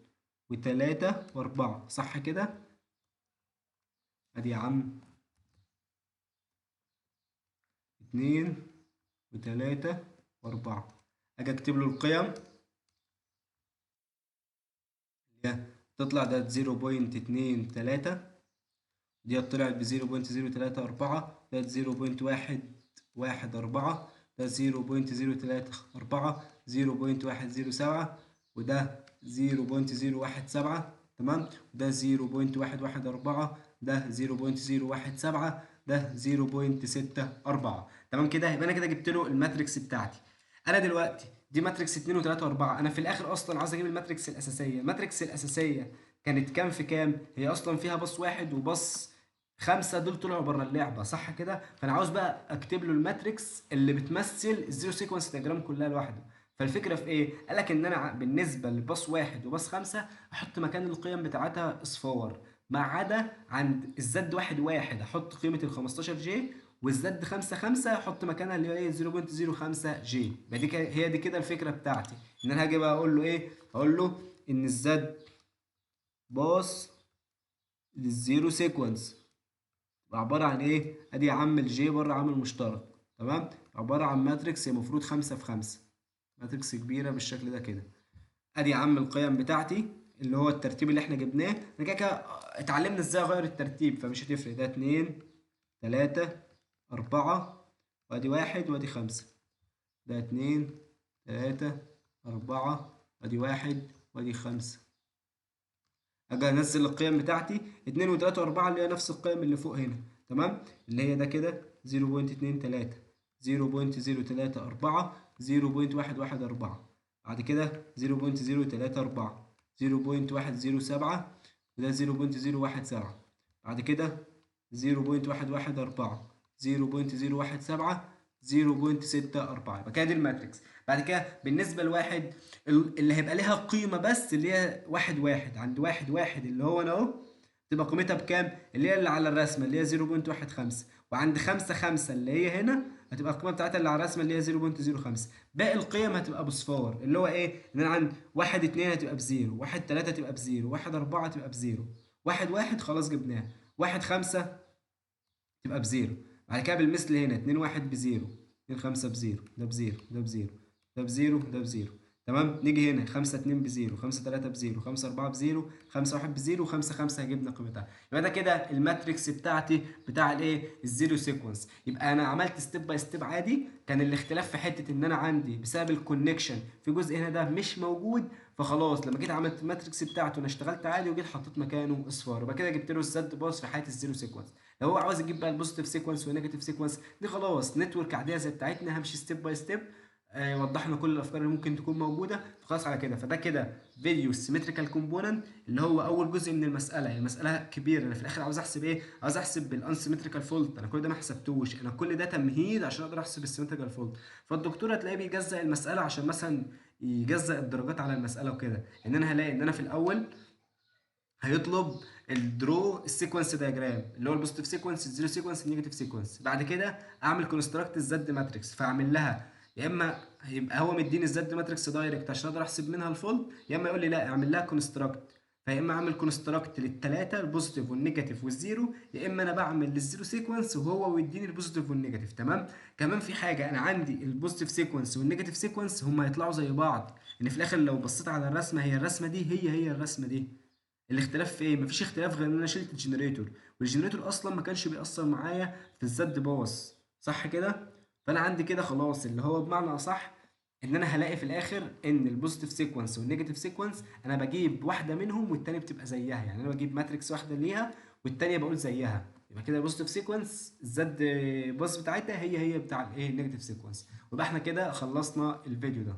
و3 و4، صح كده؟ ادي يا عم 2 و3 و4. اجي اكتب له القيم اللي هي تطلع ده 0.23، دي طلعت ب 0.034، ده 0.114، ده 0.034، 0.107، وده 0.017، تمام، ده 0.114، ده 0.017، ده 0.64. تمام كده، يبقى انا كده جبت له الماتريكس بتاعتي. انا دلوقتي دي ماتريكس 2 و3 و4، انا في الاخر اصلا عاوز اجيب الماتريكس الاساسيه. الماتريكس الاساسيه كانت كام في كام؟ هي اصلا فيها باص واحد وباص خمسة، دول طلعوا بره اللعبة صح كده؟ فأنا عاوز بقى أكتب له الماتريكس اللي بتمثل الزيرو سيكونس دياجرام كلها لوحده. فالفكرة في إيه؟ قالك إن أنا بالنسبة لباص واحد وباص خمسة أحط مكان القيم بتاعتها أصفار، ما عدا عند الزد واحد واحد أحط قيمة ال 15 جي، والزد خمسة خمسة أحط مكانها اللي هي إيه 0.05 جي. يبقى دي هي دي كده الفكرة بتاعتي، إن أنا هاجي بقى أقول له إيه؟ أقول له إن الزد باص للزيرو سيكونس عبارة عن ايه؟ ادي يا عم الجي بره عامل مشترك، تمام؟ عبارة عن ماتريكس هي المفروض 5 في 5، ماتريكس كبيرة بالشكل ده كده. ادي يا عم القيم بتاعتي اللي هو الترتيب اللي احنا جبناه، احنا كده كده اتعلمنا ازاي اغير الترتيب فمش هتفرق. ده 2 3 4، وادي 1 وادي 5، ده 2 3 4، وادي 1 وادي 5. اجي انزل القيم بتاعتي 2 و3 و4 اللي هي نفس القيم اللي فوق هنا، تمام؟ اللي هي ده كده 0.23، 0.034، 0.114، بعد كده 0.034، 0.107، وده 0.017، بعد كده 0.114، 0.017، 0.64. يبقى كده دي الماتريكس. بعد كده بالنسبة لواحد اللي هيبقى ليها قيمة بس اللي هي واحد واحد، عند واحد واحد اللي هو انا اهو تبقى قيمتها بكام؟ اللي هي اللي على الرسمة اللي هي 0.15، وعند خمسة خمسة اللي هي هنا هتبقى القيمة بتاعتها اللي على الرسمة اللي هي 0.05. باقي القيم هتبقى بصفار، اللي هو ايه؟ ان انا عند واحد اتنين هتبقى بزيرو، واحد تلاتة هتبقى بزيرو، واحد أربعة هتبقى بزيرو، واحد واحد خلاص جبناها، واحد خمسة تبقى بزيرو. بعد كده بالمثل هنا 2 1 بزيرو، 2 5 بزيرو، ده بزيرو، ده بزيرو، ده بزيرو، ده بزيرو. تمام، نيجي هنا 5 2 بزيرو، 5 3 بزيرو، 5 4 بزيرو، 5 1 بزيرو، 5 5 جبنا قيمتها. يبقى ده كده الماتريكس بتاعتي بتاع الايه؟ الزيرو سيكونس. يبقى انا عملت ستيب باي ستيب عادي، كان الاختلاف في حته ان انا عندي بسبب الكونكشن في جزء هنا ده مش موجود، فخلاص لما جيت عملت الماتريكس بتاعته انا اشتغلت عادي وجيت حطيت مكانه اصفار، يبقى كده جبت له الزد باص في حاله الزيرو سيكونس. لو هو عاوز يجيب بقى البوزيتيف سيكونس والنيجاتيف سيكونس دي خلاص نتورك عاديه زي بتاعتنا، همشي ستيب باي ستيب، وضحنا كل الافكار اللي ممكن تكون موجوده خلاص على كده. فده كده فيديو سيمتريكال كومبوننت اللي هو اول جزء من المساله. هي المساله كبيره، انا في الاخر عاوز احسب ايه؟ عاوز احسب بالانسيمتريكال فولت، انا كل ده ما حسبتوش، انا كل ده تمهيد عشان اقدر احسب السيمتريكال فولت. فالدكتور هتلاقيه بيجزأ المساله عشان مثلا يجزأ الدرجات على المساله وكده، ان انا هلاقي ان انا في الاول هيطلب الدرو السيكونس دياجرام اللي هو البوزيتيف سيكونس، الزيرو سيكونس، النيجاتيف سيكونس. بعد كده اعمل كونستراكت الزد ماتريكس، فاعمل لها يا اما هيبقى هو مديني الزد ماتريكس دايركت عشان اقدر احسب منها الفولت، يا اما يقول لي لا اعمل لها كونستراكت. فيا اما اعمل كونستراكت للثلاثه البوزيتيف والنيجاتيف والزيرو، يا اما انا بعمل للزيرو سيكونس وهو يديني البوزيتيف والنيجاتيف. تمام. كمان في حاجه، انا عندي البوزيتيف سيكونس والنيجاتيف سيكونس هم هيطلعوا زي بعض، ان في الاخر لو بصيت على الرسمه هي الرسمه دي هي الرسمه دي. الاختلاف في ايه؟ مفيش اختلاف غير ان انا شلت الجنريتور، والجنريتور اصلا ما كانش بيأثر معايا في الزد باص صح كده. فانا عندي كده خلاص اللي هو بمعنى اصح ان انا هلاقي في الاخر ان البوزيتيف سيكونس والنيجاتيف سيكونس انا بجيب واحده منهم والتانيه بتبقى زيها، يعني انا بجيب ماتريكس واحده ليها والتانيه بقول زيها. يبقى كده البوزيتيف سيكونس الزد باص بتاعتها هي بتاع الايه النيجاتيف سيكونس. ويبقى احنا كده خلصنا الفيديو ده.